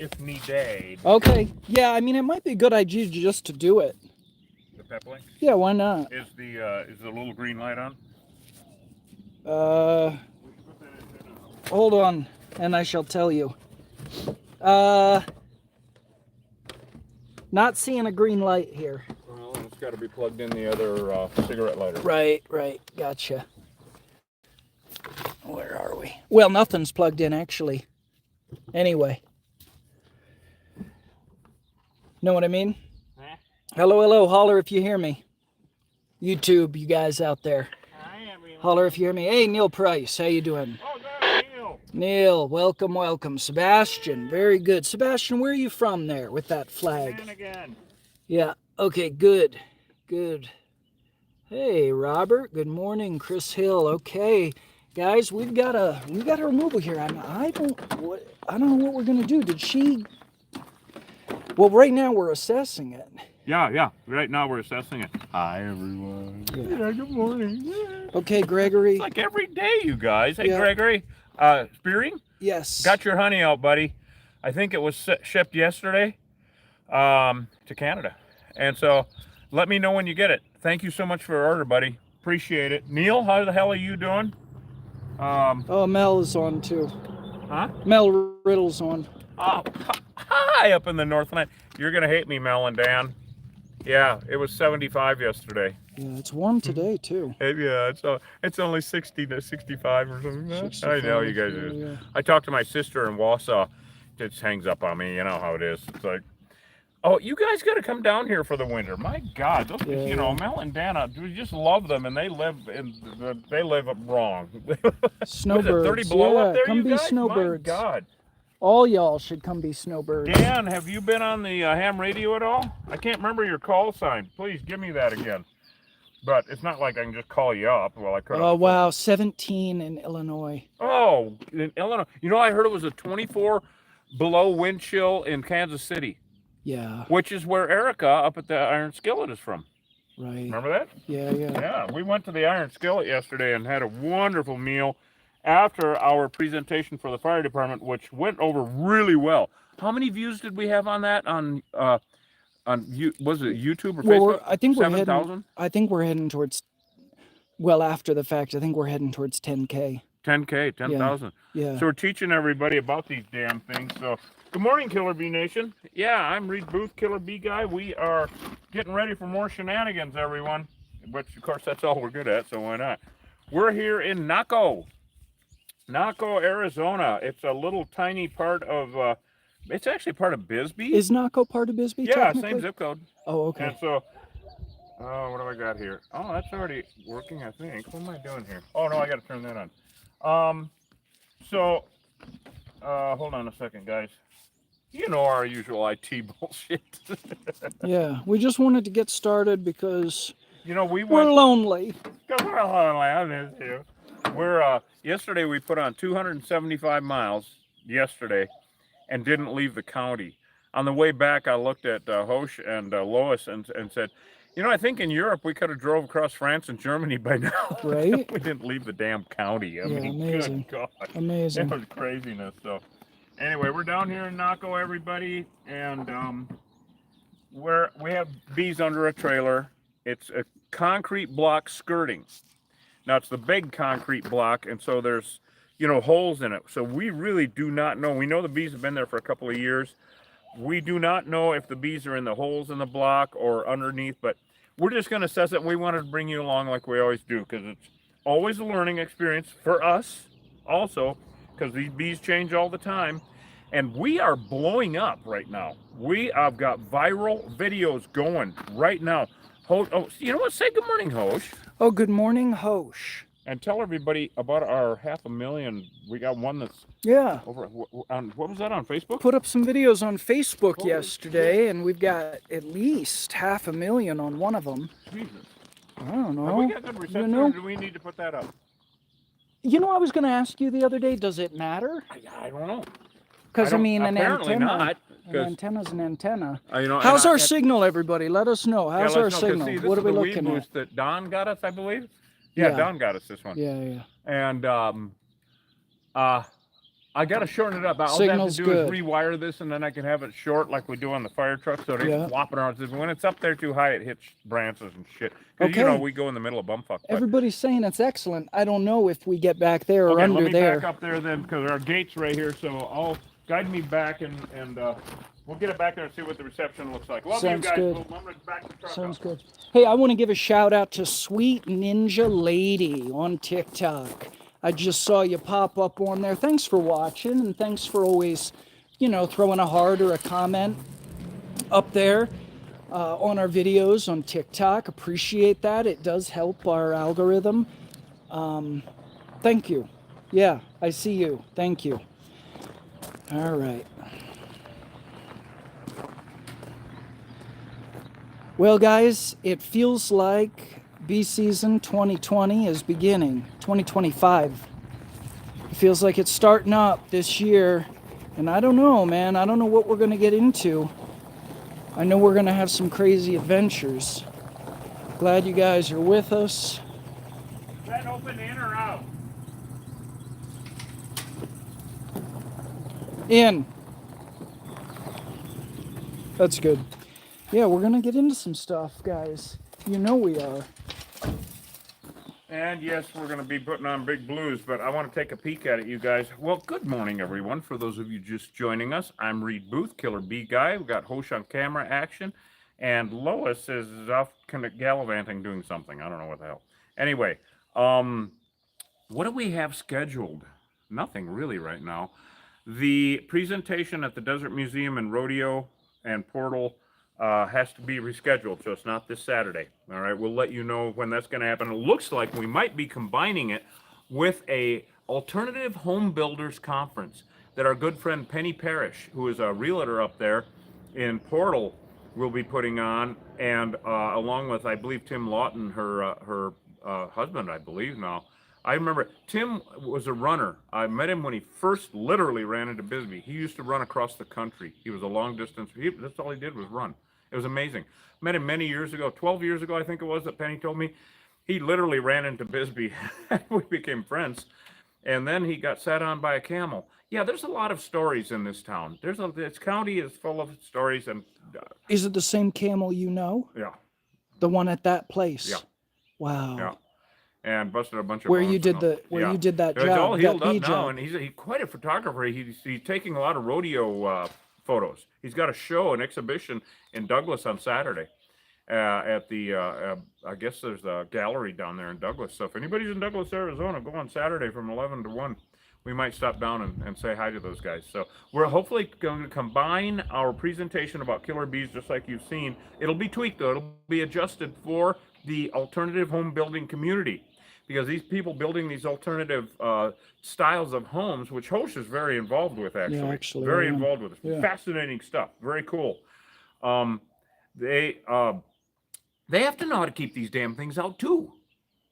if needed. Okay. Yeah, I mean, it might be a good idea just to do it. The peppling? Yeah, why not? Is the little green light on? Hold on, and I shall tell you. Not seeing a green light here. Well, it's got to be plugged in the other cigarette lighter. Right, gotcha. Where are we? Well, nothing's plugged in, actually. Anyway. Know what I mean? Huh? Hello, holler if you hear me. YouTube, you guys out there. Hi, everyone. Holler if you hear me. Hey, Neil Price, how you doing? Oh, there's Neil. Neil, welcome. Sebastian, very good. Sebastian, where are you from there with that flag? Again. Yeah, okay, good. Hey, Robert, good morning. Chris Hill, okay. Guys, we've got a removal here. I don't know what we're gonna do. Did she? Well, right now we're assessing it. Yeah. Right now we're assessing it. Hi, everyone. Yeah, good morning. Okay, Gregory. It's like every day, you guys. Hey, Yeah. Gregory. Spearing? Yes. Got your honey out, buddy. I think it was shipped yesterday to Canada. And so let me know when you get it. Thank you so much for your order, buddy. Appreciate it. Neil, how the hell are you doing? Oh, Mel is on too. Huh? Mel Riddle's on. Oh, hi up in the Northland. You're going to hate me, Mel and Dan. Yeah, it was 75 yesterday. Yeah, it's warm today too. Yeah, it's only 60 to 65 or something. 65, I know you guys yeah. I talked to my sister in Wausau. It just hangs up on me. You know how it is. It's like, oh, you guys got to come down here for the winter. My God, those, Yeah, Mel and Dana, we just love them, and they live wrong. Snowbirds. 30 below up there, come you be guys? snowbirds. My God. All y'all should come be snowbirds. Dan, have you been on the ham radio at all? I can't remember your call sign. Please give me that again. But it's not like I can just call you up. Well, I could. Oh, wow. 17 in Illinois. Oh, in Illinois. I heard it was a 24 below wind chill in Kansas City. Yeah. Which is where Erica up at the Iron Skillet is from. Right. Remember that? Yeah. Yeah, we went to the Iron Skillet yesterday and had a wonderful meal after our presentation for the fire department, which went over really well. How many views did we have on that? Was it YouTube or Facebook? Well, I think we're 7,000? I think we're heading towards. Well, after the fact, I think we're heading towards 10K. 10K, 10,000. Yeah. So we're teaching everybody about these damn things. So good morning, Killer Bee Nation. Yeah, I'm Reed Booth, Killer Bee Guy. We are getting ready for more shenanigans, everyone. Which, of course, that's all we're good at, so why not? We're here in Naco, Arizona. It's a little tiny part of, it's actually part of Bisbee. Is Naco part of Bisbee? Yeah, same zip code. Oh, okay. And so, what do I got here? Oh, that's already working, I think. What am I doing here? Oh, no, I got to turn that on. Hold on a second, guys. You know our usual IT bullshit. Yeah, we just wanted to get started because we're lonely. Because we're lonely. I miss you. Yesterday we put on 275 miles yesterday and didn't leave the county. On the way back, I looked at Hosh and Lois and said, I think in Europe we could have drove across France and Germany by now. Right? We didn't leave the damn county. I mean, amazing. Good God. Amazing. It was craziness. So anyway, we're down here in Naco, everybody, and we have bees under a trailer. It's a concrete block skirting. Now it's the big concrete block, and so there's holes in it. So we really do not know. We know the bees have been there for a couple of years. We do not know if the bees are in the holes in the block or underneath, but we're just going to assess it. We wanted to bring you along like we always do, because it's always a learning experience for us also, because these bees change all the time. And we are blowing up right now. We have got viral videos going right now. Oh, you know what? Say good morning, Hosh. Oh, good morning, Hosh. And tell everybody about our 500,000. We got one that's over on, what was that, on Facebook? Put up some videos on Facebook yesterday, and we've got at least 500,000 on one of them. Jesus. I don't know. Have we got good reception, or do we need to put that up? I was going to ask you the other day, does it matter? I don't know. Because, an apparently antenna. Not, an antenna's an antenna. You know, How's our signal, everybody? Let us know. How's our signal? See, What are we looking at? This is the weed boost that Don got us, I believe. Yeah, Don got us this one. Yeah. And I got to shorten it up. All I have Signal's to do good. is rewire this, and then I can have it short like we do on the fire truck, so they flop it around. When it's up there too high, it hits branches and shit. Because, you know, we go in the middle of bumfuck. Everybody's saying it's excellent. I don't know if we get back there or under let me there. back up there then, because our gate's right here, so I'll guide me back, and we'll get it back there and see what the reception looks like. Love Sounds you guys. good. I'm gonna back the truck Sounds up. good. Hey, I want to give a shout out to Sweet Ninja Lady on TikTok. I just saw you pop up on there. Thanks for watching, and thanks for always, you know, throwing a heart or a comment up there on our videos on TikTok. Appreciate that. It does help our algorithm. Thank you. Yeah, I see you. Thank you. All right. Well, guys, it feels like bee season 2020 is beginning. 2025. It feels like it's starting up this year. And I don't know, man. I don't know what we're going to get into. I know we're going to have some crazy adventures. Glad you guys are with us. Is that open in or out? In. That's good. Yeah, we're going to get into some stuff, guys. You know we are. And yes, we're going to be putting on Big Blues, but I want to take a peek at it, you guys. Well, good morning, everyone. For those of you just joining us, I'm Reed Booth, Killer Bee Guy. We've got Hosh on camera action, and Lois is off kind of gallivanting doing something. I don't know what the hell. Anyway, what do we have scheduled? Nothing really right now. The presentation at the Desert Museum and Rodeo and Portal has to be rescheduled, so it's not this Saturday. All right, we'll let you know when that's going to happen. It looks like we might be combining it with a alternative home builders conference that our good friend Penny Parrish, who is a realtor up there in Portal, will be putting on, and along with, I believe, Tim Lawton, her husband, I believe now. I remember Tim was a runner. I met him when he first literally ran into Bisbee. He used to run across the country. He was a long distance. That's all he did was run. It was amazing. Met him many years ago, 12 years ago, I think it was, that Penny told me. He literally ran into Bisbee. We became friends. And then he got sat on by a camel. Yeah, there's a lot of stories in this town. This county is full of stories. And is it the same camel you know? Yeah. The one at that place? Yeah. Wow. Yeah. And busted a bunch of where you did that job. It's all healed up now, job. and he's quite a photographer. He's taking a lot of rodeo photos. He's got a show, an exhibition in Douglas on Saturday at the I guess there's a gallery down there in Douglas. So if anybody's in Douglas, Arizona, go on Saturday from 11 to 1. We might stop down and say hi to those guys. So we're hopefully going to combine our presentation about killer bees, just like you've seen. It'll be tweaked, though. It'll be adjusted for the alternative home building community, because these people building these alternative styles of homes, which Hosh is very involved with, actually very involved with. Yeah. Fascinating stuff. Very cool. They have to know how to keep these damn things out too,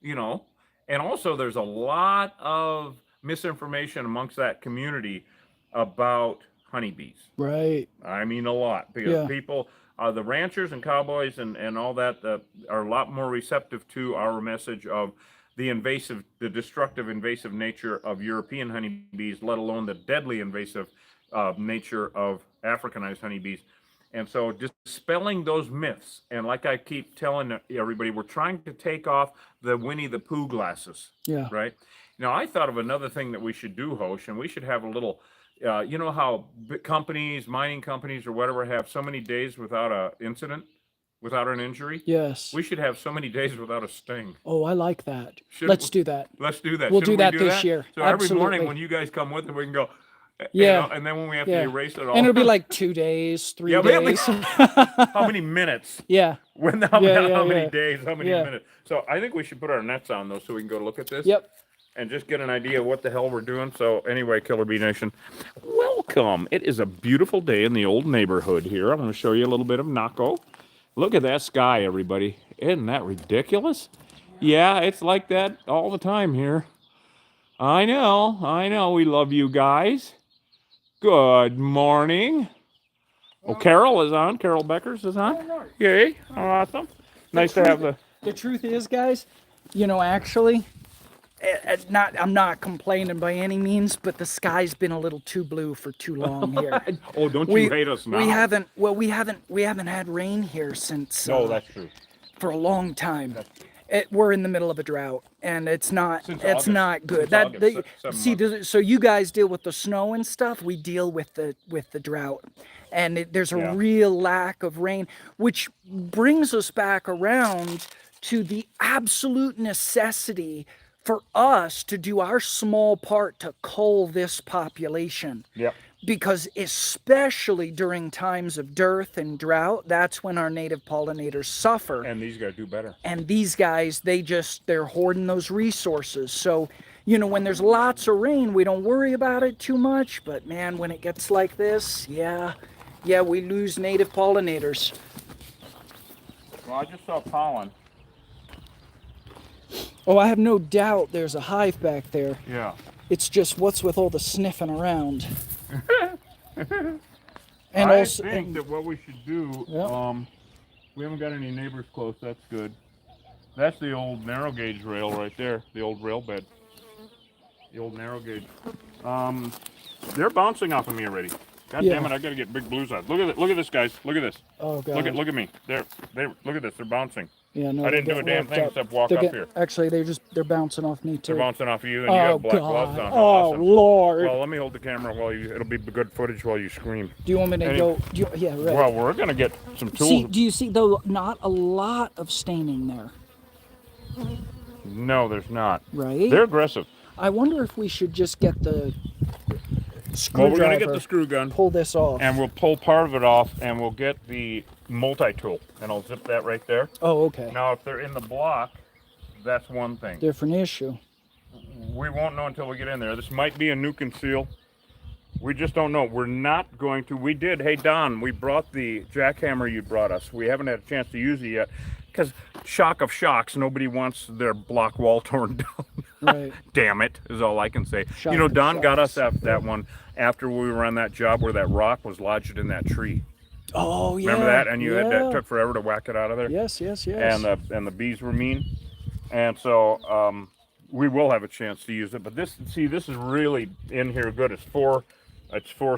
you know. And also, there's a lot of misinformation amongst that community about honeybees. Right. I mean, a lot, because people, the ranchers and cowboys and all that are a lot more receptive to our message of the destructive invasive nature of European honeybees, let alone the deadly invasive nature of Africanized honeybees. And so dispelling those myths, and like I keep telling everybody, we're trying to take off the Winnie the Pooh glasses. Yeah. Right? Now, I thought of another thing that we should do, Hosh, and we should have a little, you know how companies, mining companies or whatever, have so many days without an incident, without an injury? Yes. We should have so many days without a sting. Oh, I like that. Let's do that. Let's do that. We'll do that this year. So every morning when you guys come with it, we can go, yeah. You know, and then when we have to erase it all. And it'll be like 2 days, 3 days. How many minutes? Yeah. How many days? How many minutes? So I think we should put our nets on, though, so we can go look at this. Yep. And just get an idea of what the hell we're doing. So anyway, Killer Bee Nation, welcome. It is a beautiful day in the old neighborhood here. I'm going to show you a little bit of Naco. Look at that sky, everybody. Isn't that ridiculous? Yeah, it's like that all the time here. I know. We love you guys. Good morning. Oh, Carol is on. Carol Beckers is on. Yay. Awesome. Nice to have the... The truth is, guys, you know, actually, I'm not complaining by any means, but the sky's been a little too blue for too long here. Oh, don't you hate us now? We haven't had rain here since No, that's true. for a long time. That's true. We're in the middle of a drought, and it's not August. not good. Since August, 7 so you guys deal with the snow and stuff. We deal with the drought, and there's a real lack of rain, which brings us back around to the absolute necessity for us to do our small part to cull this population. Yep. Because especially during times of dearth and drought, that's when our native pollinators suffer. And these guys do better. And these guys, they're hoarding those resources. So, when there's lots of rain, we don't worry about it too much. But man, when it gets like this, yeah, we lose native pollinators. Well, I just saw pollen. Oh, I have no doubt there's a hive back there. Yeah. It's just what's with all the sniffing around. And I also, think that what we should do, we haven't got any neighbors close, that's good. That's the old narrow gauge rail right there, the old rail bed. The old narrow gauge. They're bouncing off of me already. God damn it, I gotta get big blues out. Look at this, guys. Look at this. Oh god. Look at me. They look at this, they're bouncing. Yeah, no, I didn't do a damn thing except walk up here. Actually, they're bouncing off me too. They're bouncing off of you, and you have black gloves on. Oh Awesome. Lord! Well, let me hold the camera while it'll be good footage while you scream. Do you want me to go? Yeah, right. Well, we're gonna get some tools. See, do you see though? Not a lot of staining there. No, there's not. Right. They're aggressive. I wonder if we should just get the screwdriver. Well, we're gonna get the screw gun. Pull this off. And we'll pull part of it off, and we'll get the multi-tool, and I'll zip that right there. Oh, okay. Now, if they're in the block, that's one thing. Different issue. We won't know until we get in there. This might be a nuke and seal. We just don't know. We're not going to. We did. Hey, Don, we brought the jackhammer you brought us. We haven't had a chance to use it yet because shock of shocks, nobody wants their block wall torn down. Right. Damn it, is all I can say. Shock you know, of Don got us shocks. that one after we were on that job where that rock was lodged in that tree. Oh yeah. Remember that? And you had that took forever to whack it out of there. Yes. And the bees were mean, and so we will have a chance to use it. But this is really in here good. It's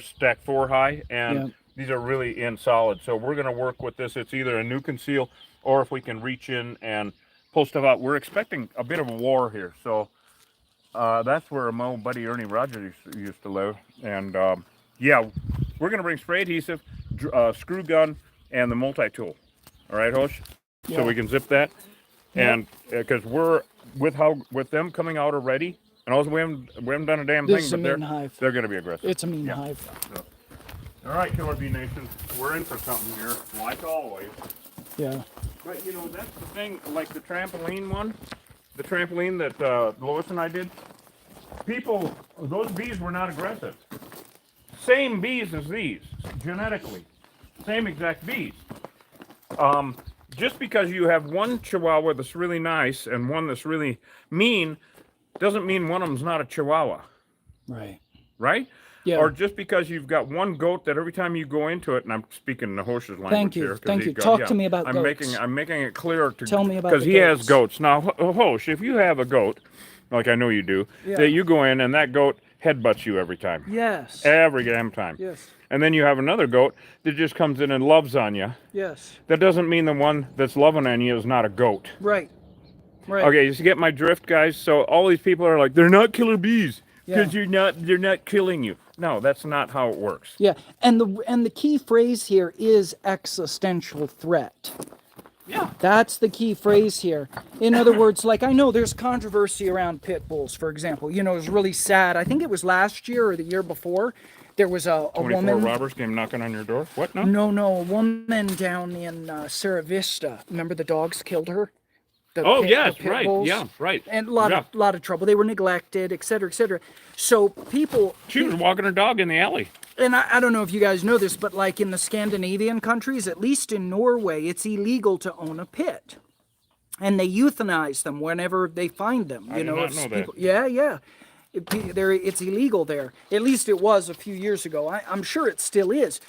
stack 4 high, and these are really in solid. So we're gonna work with this. It's either a nuke and seal, or if we can reach in and pull stuff out. We're expecting a bit of a war here, so that's where my old buddy Ernie Rogers used to live. And yeah, we're gonna bring spray adhesive, screw gun, and the multi-tool. All right, Hosh? Yeah. So we can zip that, and because we're with them coming out already, and also we haven't done a damn This thing. is a But mean hive. they're gonna be aggressive. It's a mean hive. So. All right, Killer Bee Nation, we're in for something here, like always. Yeah. But you know, that's the thing, like the trampoline one, the trampoline that Lois and I did, those bees were not aggressive. Same bees as these, genetically. Same exact bees. Just because you have one Chihuahua that's really nice and one that's really mean, doesn't mean one of them's not a Chihuahua. Right. Right? Yeah. Or just because you've got one goat that every time you go into it, and I'm speaking the Hosh's language here. Thank you. Talk to me about goats. I'm making it clear to Tell me about because the he has goats. goats. Now, Hosh, if you have a goat, like I know you do, Yeah. that you go in and that goat headbutts you every time. Yes. Every damn time. Yes. And then you have another goat that just comes in and loves on you. Yes. That doesn't mean the one that's loving on you is not a goat. Right. Right. Okay, you get my drift, guys? So all these people are like, they're not killer bees because they're not killing you. No, that's not how it works. Yeah, and the key phrase here is existential threat. Yeah. That's the key phrase here. In other words, like I know there's controversy around pit bulls, for example. You know, it was really sad. I think it was last year or the year before. There was a 24 woman. robbers came knocking on your door. What? No. No, a woman down in Cerro Vista. Remember the dogs killed her? Yes, the pit right. bulls? Yeah, right. And a lot of trouble. They were neglected, et cetera, et cetera. So people. She was walking her dog in the alley. And I don't know if you guys know this, but like in the Scandinavian countries, at least in Norway, it's illegal to own a pit. And they euthanize them whenever they find them. I did not know that. Yeah. It's illegal there. At least it was a few years ago. I'm sure it still is.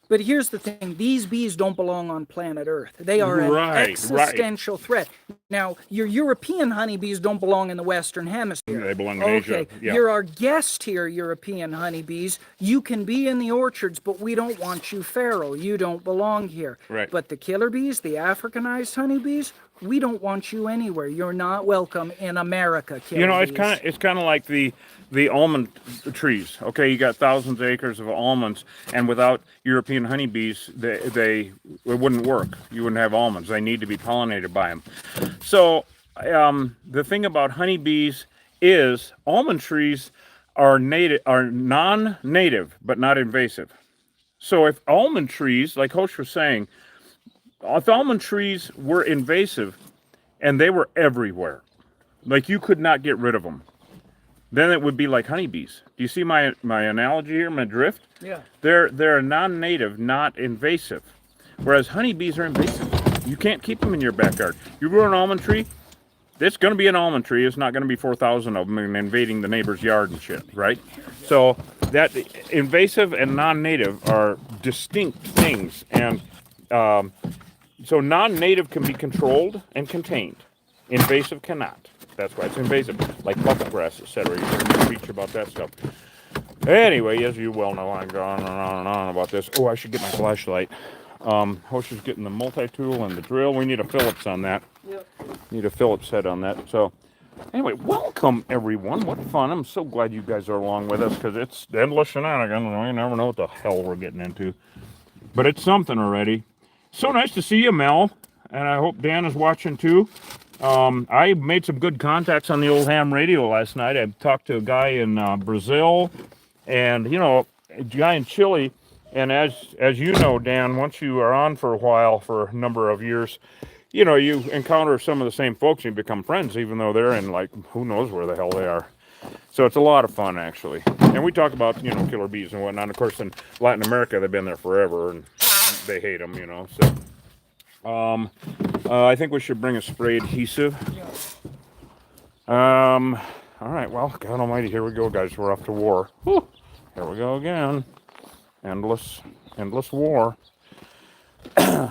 But here's the thing. These bees don't belong on planet Earth. They are an existential threat. Now, your European honeybees don't belong in the Western Hemisphere. They belong in Asia. Okay, Yeah. you're our guest here, European honeybees. You can be in the orchards, but we don't want you feral. You don't belong here. Right. But the killer bees, the Africanized honeybees, we don't want you anywhere. You're not welcome in America, killer You know, bees. it's kind of like the almond trees. Okay, you got thousands of acres of almonds, and without European honeybees, it wouldn't work. You wouldn't have almonds. They need to be pollinated by them. So the thing about honeybees is almond trees are non-native but not invasive. So if almond trees, like Hosh was saying, if almond trees were invasive and they were everywhere, like you could not get rid of them, then it would be like honeybees. Do you see my analogy here, my drift? Yeah. They're non-native, not invasive. Whereas honeybees are invasive. You can't keep them in your backyard. You grow an almond tree, it's going to be an almond tree. It's not going to be 4,000 of them and invading the neighbor's yard and shit, right? So that invasive and non-native are distinct things. And so non-native can be controlled and contained. Invasive cannot. That's why it's invasive, like bucket grass, etc. You can preach about that stuff. Anyway, as you well know, I'm going on and on about this. Oh, I should get my flashlight. Hosh is getting the multi-tool and the drill. We need a Phillips on that. Yep. Need a Phillips head on that. So, anyway, welcome everyone. What fun! I'm so glad you guys are along with us because it's endless shenanigans. You never know what the hell we're getting into, but it's something already. So nice to see you, Mel, and I hope Dan is watching too. I made some good contacts on the old ham radio last night. I talked to a guy in Brazil, and a guy in Chile. And as you know, Dan, once you are on for a while, for a number of years, you encounter some of the same folks and you become friends, even though they're in, like, who knows where the hell they are. So it's a lot of fun, actually. And we talk about, killer bees and whatnot. Of course, in Latin America, they've been there forever, and they hate them, So, I think we should bring a spray adhesive. All right, well, God almighty, here we go, guys. We're off to war. Whew. Here we go again. Endless war.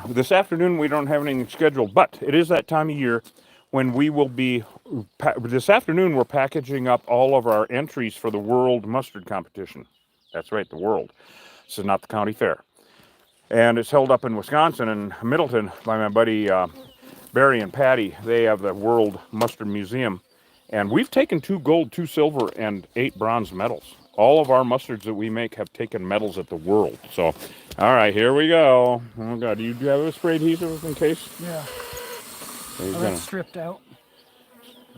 This afternoon we don't have anything scheduled, but it is that time of year when we will be, this afternoon we're packaging up all of our entries for the World Mustard Competition. That's right, the World. This is not the county fair. And it's held up in Wisconsin, in Middleton, by my buddy Barry and Patty. They have the World Mustard Museum. And we've taken 2 gold, 2 silver, and 8 bronze medals. All of our mustards that we make have taken medals at the World. So, all right, here we go. Oh, God, do you have a spray adhesive in case? Yeah. Oh, That's stripped out.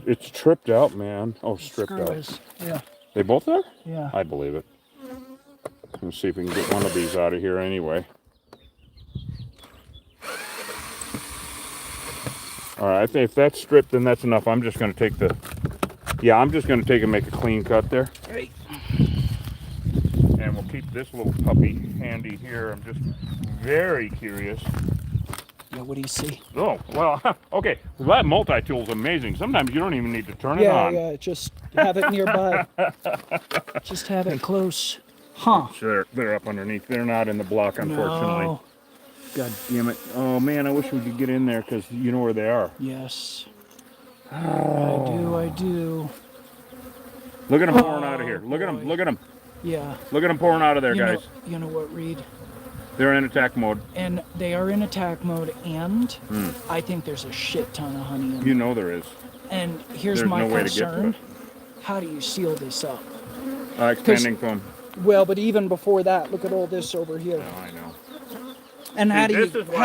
It's tripped out, man. Oh, stripped Screw out. is. Yeah. They both are? Yeah. I believe it. Let's see if we can get one of these out of here anyway. All right, I think if that's stripped, then that's enough. I'm just going to take I'm just going to take and make a clean cut there. Right. And we'll keep this little puppy handy here. I'm just very curious. Yeah, what do you see? Oh, well, okay. Well, that multi-tool is amazing. Sometimes you don't even need to turn it on. Yeah, just have it nearby. Just have it close. Huh. Sure, they're up underneath. They're not in the block, unfortunately. No. God damn it. Oh, man, I wish we could get in there because you know where they are. Yes. Oh. I do. Look at them pouring out of here. Look at them. Look at them. Yeah. Look at them pouring out of there, guys. You know what, Reed? They're in attack mode. And they are in attack mode, and I think there's a shit ton of honey in You know there is. And here's There's my no way to get to concern. it. How do you seal this up? Expanding foam. Well, but even before that, look at all this over here. Oh, I know. And how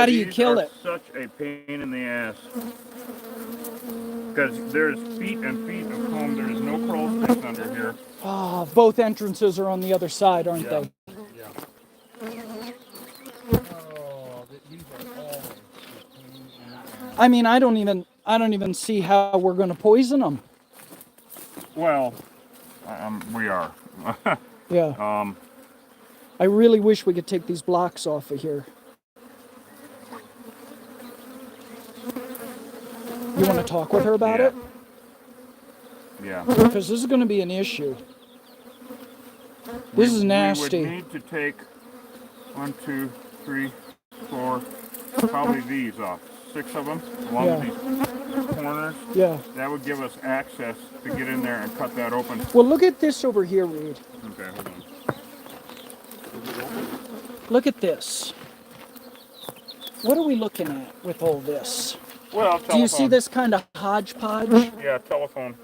do you kill it? Such a pain in the ass. Because there's feet and feet of comb. There is no crawl space under here. Oh, both entrances are on the other side, aren't they? Yeah. I mean, I don't even see how we're going to poison them. Well, we are. Yeah. I really wish we could take these blocks off of here. You want to talk with her about it? Yeah. Because this is going to be an issue. This is nasty. We would need to take 1, 2, 3, 4, probably these off. 6 of them along Yeah. these corners. Yeah. That would give us access to get in there and cut that open. Well, look at this over here, Reed. Okay, hold on. Look at this. What are we looking at with all this? Well, telephone. Do you see this kind of hodgepodge? Yeah, telephone.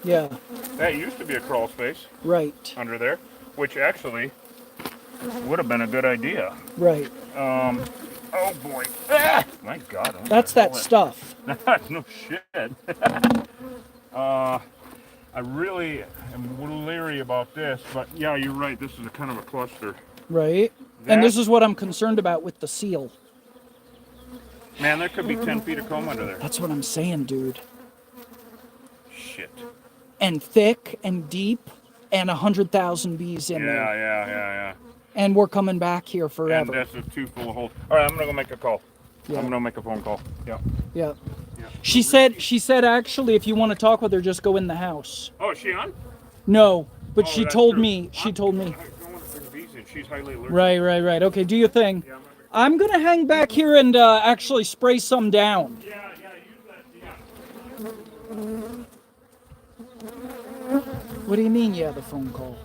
Yeah. That used to be a crawl space Right. under there, which actually would have been a good idea. Right. Oh boy. Ah! My God. That's that stuff. No shit. I really am leery about this, but yeah, you're right. This is a kind of a cluster. Right. And this is what I'm concerned about with the seal. Man, there could be 10 feet of comb under there. That's what I'm saying, dude. Shit. And thick and deep and 100,000 bees in there. Yeah. And we're coming back here And forever. this is too full of holes. All right, I'm gonna go make a call. Yeah. I'm gonna make a phone call. Yeah. Yeah. Yeah. She said actually if you want to talk with her, just go in the house. Oh, is she on? No, but Oh, she that's told true. me. She told me. I don't want to bring bees in. She's highly allergic. Right. Okay, do your thing. Yeah, I'm gonna hang back here and actually spray some down. yeah, use that. What do you mean? Yeah, the phone call.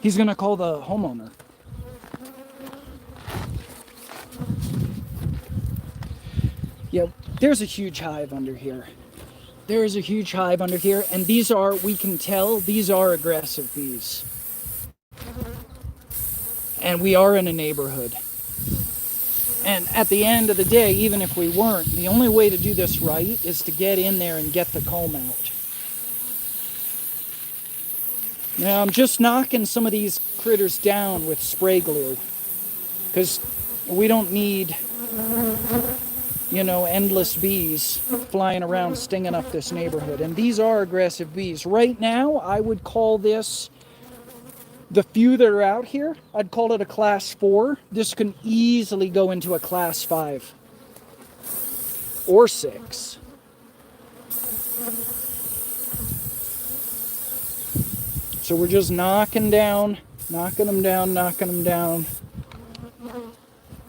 He's gonna call the homeowner. Yep, there's a huge hive under here. There is a huge hive under here, and these are, we can tell, these are aggressive bees. And we are in a neighborhood. And at the end of the day, even if we weren't, the only way to do this right is to get in there and get the comb out. Now I'm just knocking some of these critters down with spray glue, because we don't need, you know, endless bees flying around stinging up this neighborhood. And these are aggressive bees. Right now, I would call this, the few that are out here, I'd call it a class 4. This can easily go into a class 5 or 6. So we're just knocking them down.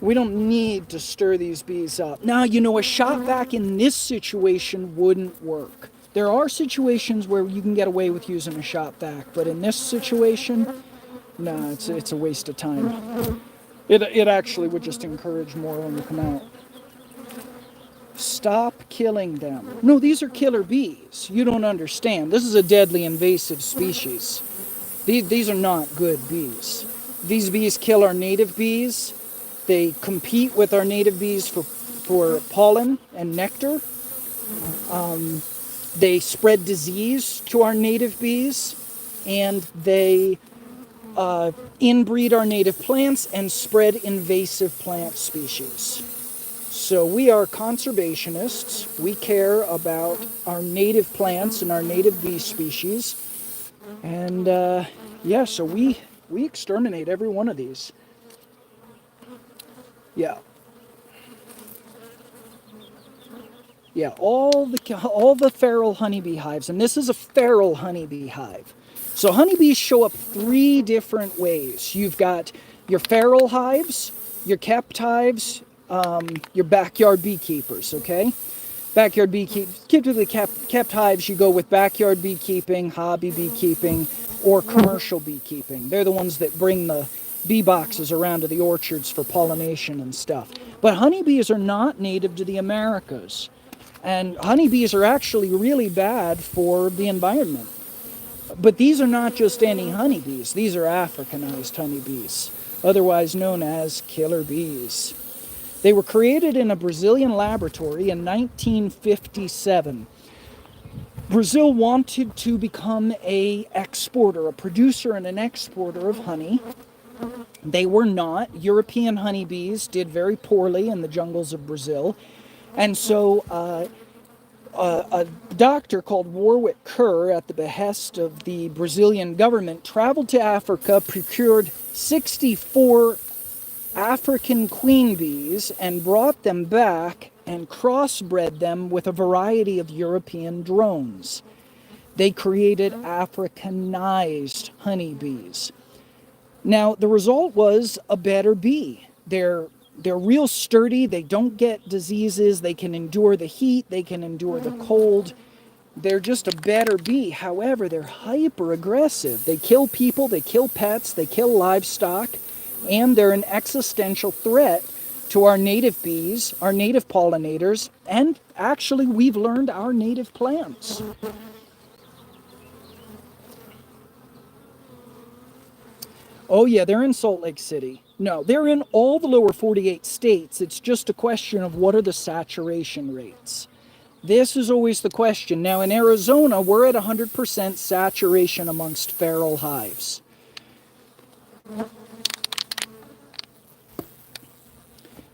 We don't need to stir these bees up. Now, you know, a shot vac in this situation wouldn't work. There are situations where you can get away with using a shot vac, but in this situation, no, it's a waste of time. It actually would just encourage more of them to come out. Stop killing them. No, these are killer bees. You don't understand. This is a deadly invasive species. These are not good bees. These bees kill our native bees. They compete with our native bees for pollen and nectar. They spread disease to our native bees, and they inbreed our native plants and spread invasive plant species. So we are conservationists. We care about our native plants and our native bee species. And yeah, so we exterminate every one of these. Yeah. Yeah, all the feral honeybee hives, and this is a feral honeybee hive. So honeybees show up 3 different ways. You've got your feral hives, your kept hives, your backyard beekeepers, okay? Backyard beekeepers, typically kept hives, you go with backyard beekeeping, hobby beekeeping, or commercial beekeeping. They're the ones that bring the bee boxes around to the orchards for pollination and stuff. But honeybees are not native to the Americas. And honeybees are actually really bad for the environment. But these are not just any honeybees. These are Africanized honeybees, otherwise known as killer bees. They were created in a Brazilian laboratory in 1957. Brazil wanted to become a producer and an exporter of honey. They were not. European honeybees did very poorly in the jungles of Brazil. And so a doctor called Warwick Kerr, at the behest of the Brazilian government, traveled to Africa, procured 64 African queen bees, and brought them back and crossbred them with a variety of European drones. They created Africanized honeybees. Now, the result was a better bee. Their they're real sturdy. They don't get diseases. They can endure the heat. They can endure the cold. They're just a better bee. However, they're hyper aggressive. They kill people, they kill pets, they kill livestock, and they're an existential threat to our native bees, our native pollinators, and actually we've learned our native plants. Oh yeah, they're in Salt Lake City. No, they're in all the lower 48 states. It's just a question of what are the saturation rates. This is always the question. Now in Arizona, we're at 100% saturation amongst feral hives.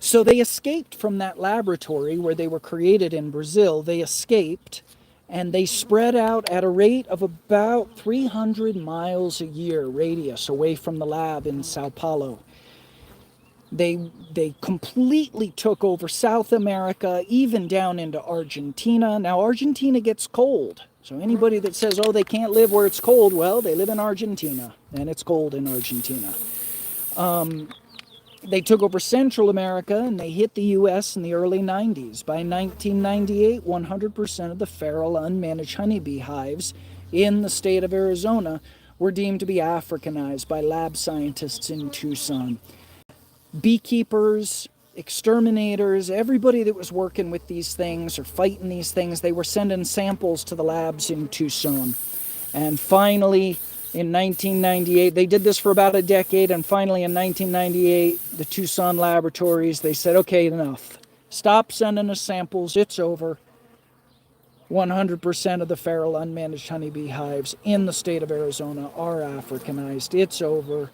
So they escaped from that laboratory where they were created in Brazil. They escaped and they spread out at a rate of about 300 miles a year radius away from the lab in Sao Paulo. They completely took over South America, even down into Argentina. Now, Argentina gets cold. So anybody that says, oh, they can't live where it's cold, well, they live in Argentina, and it's cold in Argentina. They took over Central America, and they hit the U.S. in the early 90s. By 1998, 100% of the feral unmanaged honeybee hives in the state of Arizona were deemed to be Africanized by lab scientists in Tucson. Beekeepers, exterminators, everybody that was working with these things or fighting these things, they were sending samples to the labs in Tucson. And finally, in 1998, they did this for about a decade, and finally in 1998, the Tucson laboratories, they said, okay, enough. Stop sending us samples, it's over. 100% of the feral unmanaged honeybee hives in the state of Arizona are Africanized. It's over.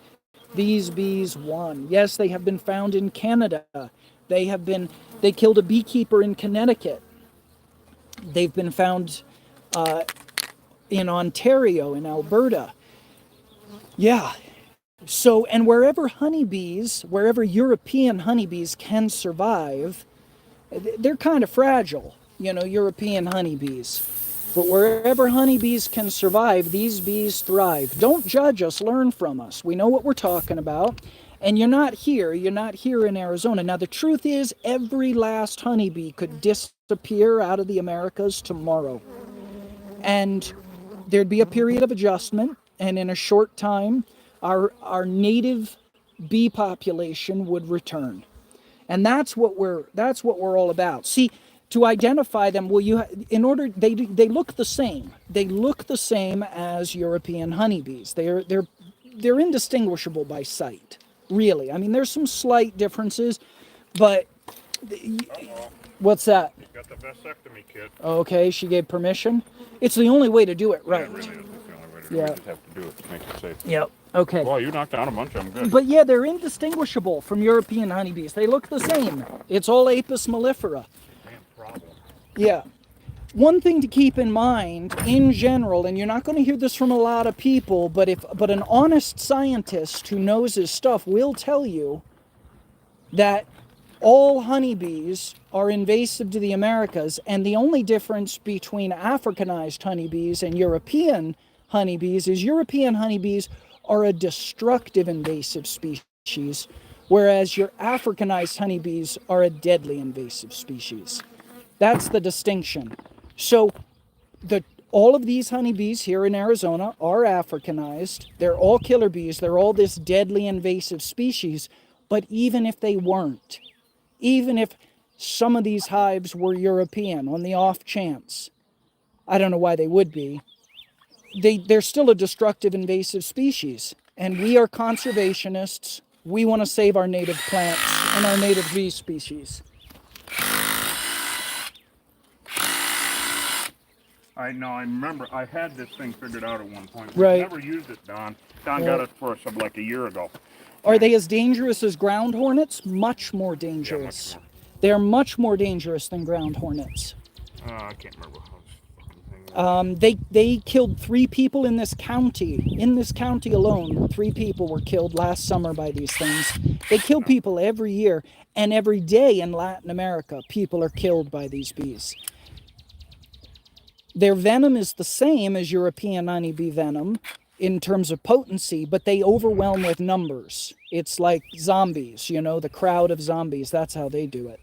These bees won. Yes, they have been found in Canada. They killed a beekeeper in Connecticut. They've been found in Ontario, in Alberta. Yeah. So, and wherever European honeybees can survive, they're kind of fragile, European honeybees. But wherever honeybees can survive, these bees thrive. Don't judge us, learn from us. We know what we're talking about. And you're not here in Arizona. Now, the truth is, every last honeybee could disappear out of the Americas tomorrow. And there'd be a period of adjustment, and in a short time, our native bee population would return. And that's what we're all about. See, to identify them, they look the same. They look the same as European honeybees. They're indistinguishable by sight, really. I mean, there's some slight differences, but what's that? You got the vasectomy kit. Okay, she gave permission. It's the only way to do it right. Yeah, it really is. It's the only way to do it. We just have to do it to make it safe. Yep. Okay. Well, you knocked down a bunch of them, good. But yeah, they're indistinguishable from European honeybees. They look the same. It's all Apis mellifera. Problem. Yeah. One thing to keep in mind in general, and you're not going to hear this from a lot of people, but an honest scientist who knows his stuff will tell you that all honeybees are invasive to the Americas, and the only difference between Africanized honeybees and European honeybees is European honeybees are a destructive invasive species, whereas your Africanized honeybees are a deadly invasive species. That's the distinction. So all of these honeybees here in Arizona are Africanized. They're all killer bees. They're all this deadly invasive species. But even if they weren't, even if some of these hives were European on the off chance, I don't know why they would be, they're still a destructive invasive species. And we are conservationists. We want to save our native plants and our native bee species. I remember I had this thing figured out at one point. Right. Never used it, Don. Don got it for us like a year ago. Are they as dangerous as ground hornets? Much more dangerous. Yeah, much more. They're much more dangerous than ground hornets. I can't remember how this fucking thing. They killed 3 people in this county. In this county alone, 3 people were killed last summer by these things. They kill people every year, and every day in Latin America, people are killed by these bees. Their venom is the same as European honeybee venom, in terms of potency, but they overwhelm with numbers. It's like zombies, you know, the crowd of zombies. That's how they do it.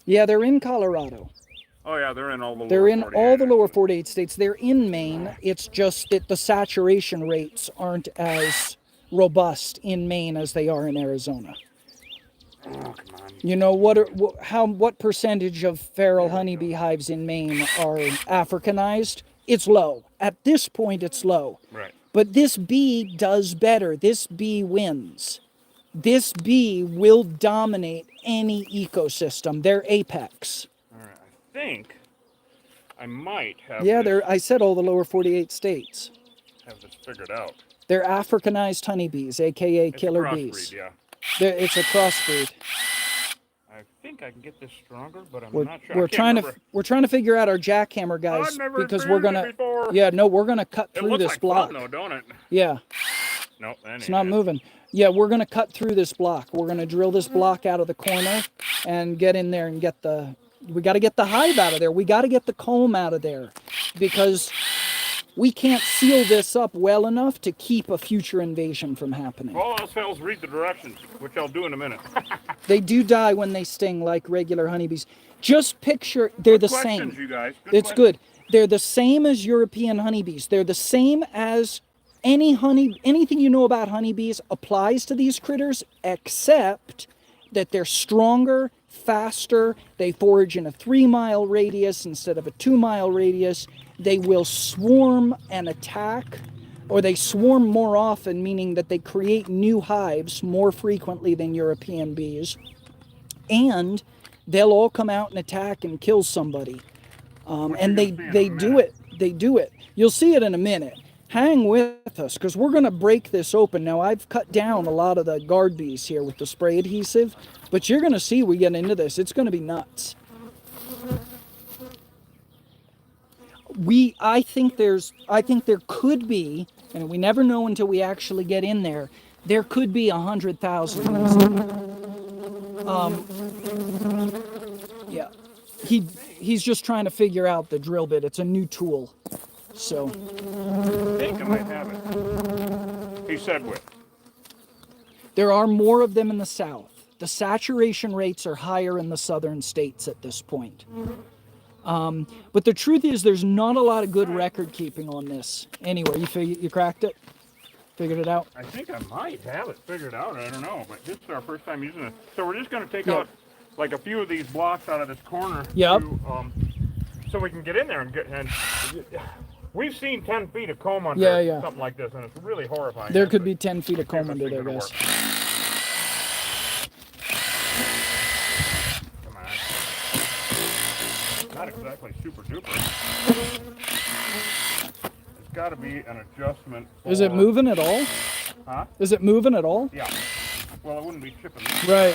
Yeah, they're in Colorado. Oh yeah, they're in all the They're lower in 48, all the lower actually. 48 states. They're in Maine. It's just that the saturation rates aren't as robust in Maine as they are in Arizona. Oh, come on. You know, what percentage of feral honeybee hives in Maine are Africanized? It's low. At this point, it's low. Right. But this bee does better. This bee wins. This bee will dominate any ecosystem. They're apex. All right. I think I might have Yeah, this, I said all the lower 48 states. have this figured out. They're Africanized honeybees, aka It's killer a crossbreed, bees. yeah. It's a crossbreed. I think I can get this stronger, but I'm We're, not sure. we're trying to figure out our jackhammer, guys, I've never because we're gonna. experienced it before. Yeah, no, we're gonna cut It through looks this like block. fun, though, don't it? Yeah, Nope, that it's ain't not it. moving. Yeah, we're gonna cut through this block. We're gonna drill this block out of the corner and get in there and get the. We got to get the hive out of there. We got to get the comb out of there, because we can't seal this up well enough to keep a future invasion from happening. All else fails, read the directions, which I'll do in a minute. They do die when they sting, like regular honeybees. Just picture, they're the Questions, same. you guys. It's good. They're the same as European honeybees. They're the same as anything you know about honeybees applies to these critters, except that they're stronger, faster. They forage in a 3-mile radius instead of a 2-mile radius. They will swarm and attack, or they swarm more often, meaning that they create new hives more frequently than European bees. And they'll all come out and attack and kill somebody. And they do it. They do it. You'll see it in a minute. Hang with us, because we're going to break this open. Now, I've cut down a lot of the guard bees here with the spray adhesive, but you're going to see we get into this. It's going to be nuts. I think there could be, and we never know until we actually get in there, there could be 100,000. Yeah. He's just trying to figure out the drill bit. It's a new tool. So. I think I might have it. He said with. There are more of them in the south. The saturation rates are higher in the southern states at this point. But the truth is, there's not a lot of good record keeping on this. Anyway, you cracked it? Figured it out? I think I might have it figured out. I don't know, but this is our first time using it. So we're just going to take out like a few of these blocks out of this corner. Yep. So we can get in there and we've seen 10 feet of comb under something like this, and it's really horrifying. There could be 10 feet of comb under there, guys. Come on. Not exactly super duper. It's got to be an adjustment. Is it moving at all? Huh? Is it moving at all? Yeah. Well, it wouldn't be chipping. Right.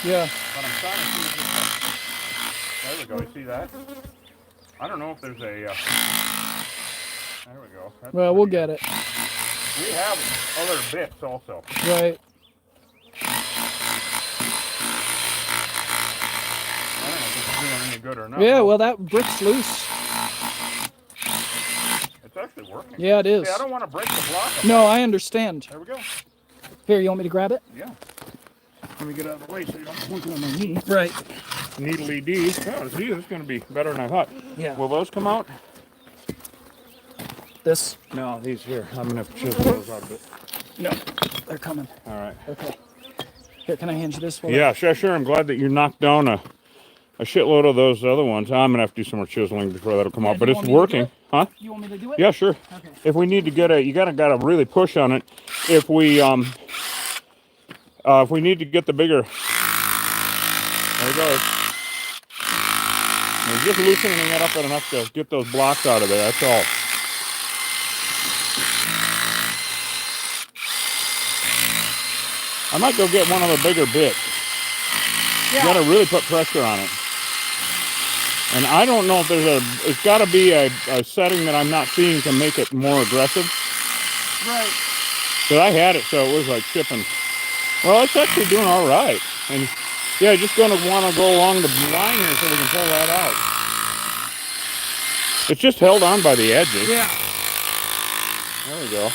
Yeah. But I'm trying to see if there we go. You see that? I don't know if there's a. There we go. That's well, we'll get it. We have other bits also. Right. I don't know if it's doing any good or not. Yeah, well, that brick's loose. It's actually working. Yeah, it is. See, I don't want to break the block. No, I understand. There we go. Here, you want me to grab it? Yeah. Let me get out of the way so you don't point it on my knee. Right. Needly D. Oh, see, this is going to be better than I thought. Yeah. Will those come out? This? No, these here. I'm going to have to chisel those out a bit. No, they're coming. All right. Okay. Here, can I hand you this one? Yeah, sure. I'm glad that you knocked down a shitload of those other ones. I'm going to have to do some more chiseling before that'll come out, but it's working. Huh? You want me to do it? Yeah, sure. Okay. If we need to get you gotta really push on it. If we need to get the bigger, there it goes. We're just loosening it up enough to get those blocks out of there. That's all. I might go get one of the bigger bits. Yeah. You gotta really put pressure on it. And I don't know if it's got to be a setting that I'm not seeing to make it more aggressive. Right. But I had it, so it was like chipping. Well, it's actually doing all right. And yeah, just going to want to go along the line here so we can pull that out. It's just held on by the edges. Yeah. There we go.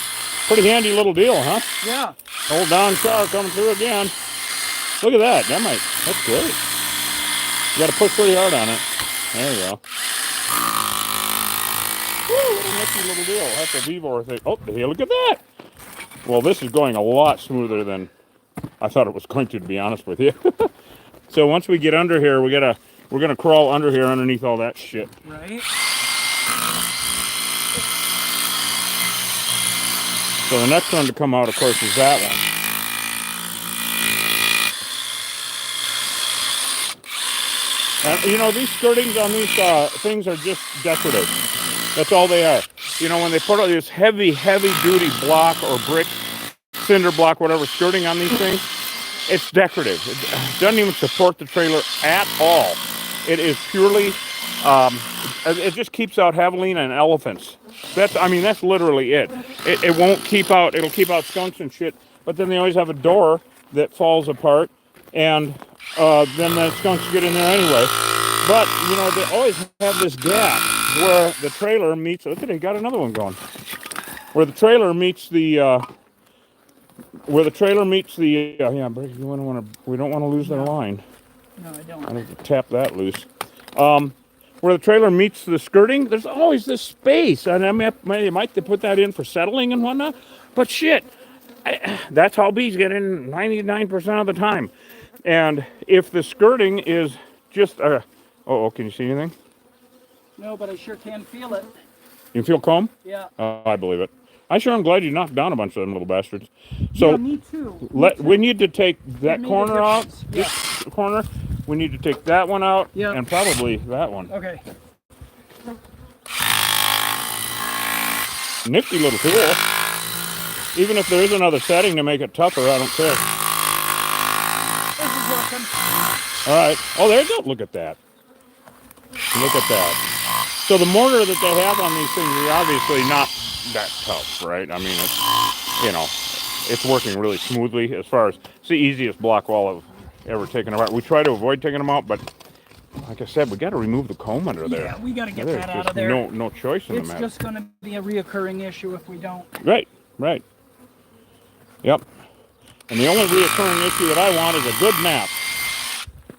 Pretty handy little deal, huh? Yeah. Old Don Char coming through again. Look at that. That's great. You got to push pretty hard on it. There you go. Woo, what a nifty little deal. That's a Vivor thing. Oh, hey, look at that. Well, this is going a lot smoother than I thought it was going to be honest with you. So once we get under here, we're gonna crawl under here underneath all that shit. Right. So the next one to come out, of course, is that one. And you know, these skirtings on these things are just decorative. That's all they are. You know, when they put all this heavy duty block or brick, cinder block, whatever, skirting on these things, it's decorative. It doesn't even support the trailer at all. It is purely, it just keeps out javelina and elephants. That's literally it. It won't keep out, it'll keep out skunks and shit, but then they always have a door that falls apart, and then the skunks get in there anyway. But, you know, they always have this gap where the trailer meets, look at it, got another one going. Where the trailer meets the, yeah, we don't want to lose their line. No, I don't. I need to tap that loose. Where the trailer meets the skirting, there's always this space. And I mean, they might put that in for settling and whatnot. But shit, that's how bees get in 99% of the time. And if the skirting is just, can you see anything? No, but I sure can feel it. You can feel comb? Yeah. I believe it. I sure am glad you knocked down a bunch of them little bastards. So yeah, me too. We need to take that corner out. Yeah. This corner. We need to take that one out. Yeah. And probably that one. Okay. Nifty little tool. Even if there is another setting to make it tougher, I don't care. This is working. All right. Oh, there you go. Look at that. Look at that. So the mortar that they have on these things is obviously not that tough, right? I mean, it's, you know, it's working really smoothly as far as, it's the easiest block wall I've ever taken apart. We try to avoid taking them out, but like I said, we got to remove the comb under there. Yeah, we got to get There's that out of there. No choice in the matter. It's just going to be a reoccurring issue if we don't. Right. Yep. And the only reoccurring issue that I want is a good nap.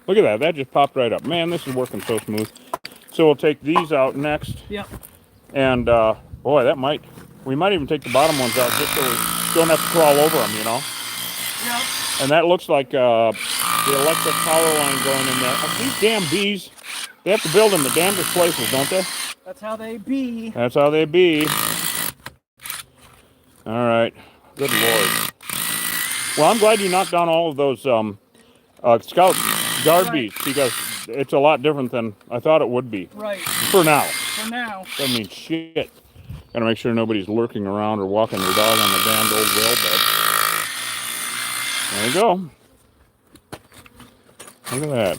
Look at that. That just popped right up. Man, this is working so smooth. So we'll take these out next. Yep. And, boy, we might even take the bottom ones out just so we don't have to crawl over them, you know? Yep. And that looks like the electric power line going in there. These damn bees, they have to build in the damnedest places, don't they? That's how they be. That's how they be. All right. Good Lord. Well, I'm glad you knocked down all of those scout guard bees, because it's a lot different than I thought it would be. Right. For now. For now. Doesn't mean shit. Gotta make sure nobody's lurking around or walking their dog on the damned old rail bed. There you go. Look at that.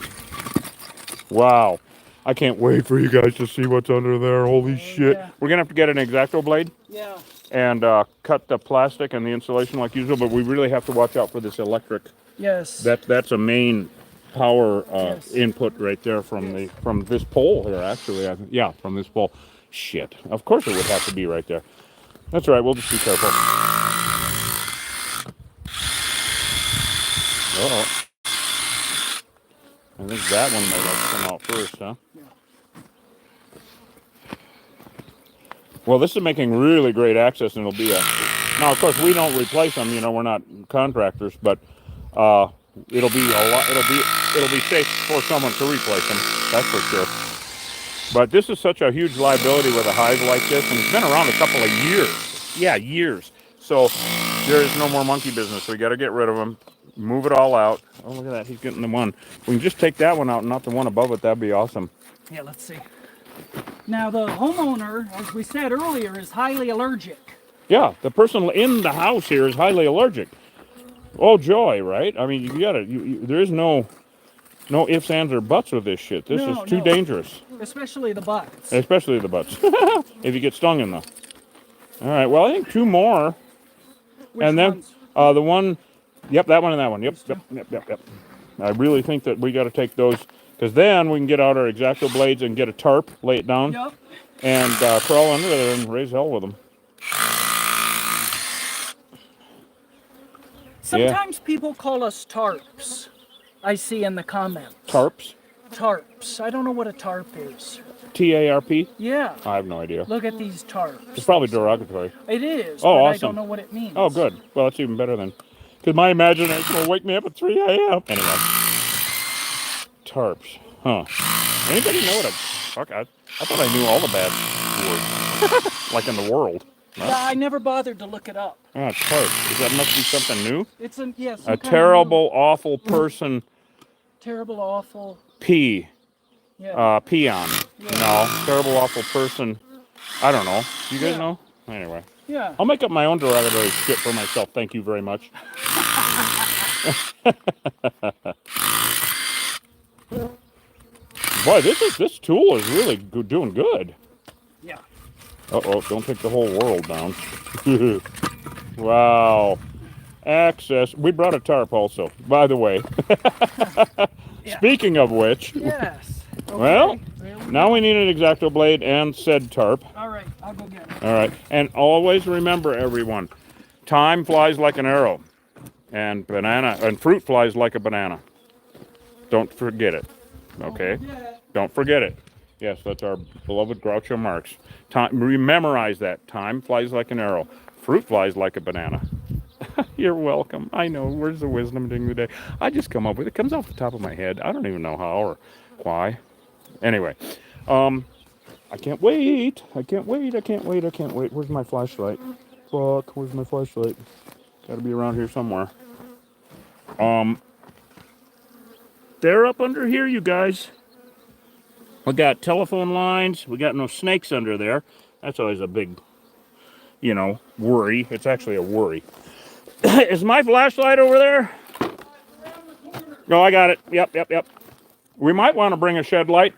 Wow. I can't wait for you guys to see what's under there. Holy shit. Yeah. We're gonna have to get an X-Acto blade. Yeah. And cut the plastic and the insulation like usual, but we really have to watch out for this electric. Yes. That's a main power Yes. input right there from from this pole here, actually. Yeah, from this pole. Shit. Of course it would have to be right there. That's all right. We'll just be careful. Uh-oh. I think that one might have to come out first, huh? Yeah. Well, this is making really great access, and it'll be now, of course, we don't replace them. You know, we're not contractors, but it'll be safe for someone to replace them. That's for sure. But this is such a huge liability with a hive like this, and it's been around a couple of years. Yeah, years. So there is no more monkey business. We got to get rid of them, move it all out. Oh, look at that. He's getting the one. We can just take that one out and not the one above it. That'd be awesome. Yeah, let's see. Now, the homeowner, as we said earlier, is highly allergic. Yeah, the person in the house here is highly allergic. Oh, joy, right? I mean, you gotta, there is no ifs, ands, or buts with this shit. This is too dangerous. Especially the butts. Especially the butts. If you get stung in them. All right, well, I think two more. Which and then ones? the one, yep, that one and that one. Yep. I really think that we got to take those, because then we can get out our X-Acto blades and get a tarp, lay it down, Yep. and crawl under there and raise hell with them. sometimes people call us tarps. I see in the comments. Tarps? Tarps. I don't know what a tarp is. T-A-R-P? Yeah. I have no idea. Look at these tarps. It's probably derogatory. It is, Oh, but awesome. I don't know what it means. Oh, good. Well, that's even better then. Because my imagination will wake me up at 3 a.m. Anyway. Tarps. Huh. Anybody know what a... Fuck, I thought I knew all the bad words. Like in the world. No? Yeah, I never bothered to look it up. Ah, tarps. That must be something new? It's a, yes. A terrible, awful person. Terrible, awful. Pee. Yeah. Peon. Yeah. No. Terrible, awful person. I don't know. You guys know? Anyway. Yeah. I'll make up my own derogatory shit for myself. Thank you very much. Boy, this tool is really doing good. Yeah. Uh-oh, don't take the whole world down. Wow. Access. We brought a tarp also, by the way. Yeah. Speaking of which. Yes. Okay. Well, now we need an X-Acto blade and said tarp. All right, I'll go get it. All right. And always remember, everyone, time flies like an arrow. And fruit flies like a banana. Don't forget it. Okay? Don't forget it. Yes, that's our beloved Groucho Marx. Memorize that. Time flies like an arrow. Fruit flies like a banana. You're welcome. I know. Where's the wisdom during the day? I just come up with it. It comes off the top of my head. I don't even know how or why. Anyway, I can't wait. I can't wait. I can't wait. I can't wait. Where's my flashlight? Fuck. Where's my flashlight? Got to be around here somewhere. They're up under here, you guys. We got telephone lines. We got no snakes under there. That's always a big, worry. It's actually a worry. Is my flashlight over there? No, I got it. Yep. We might want to bring a shed light.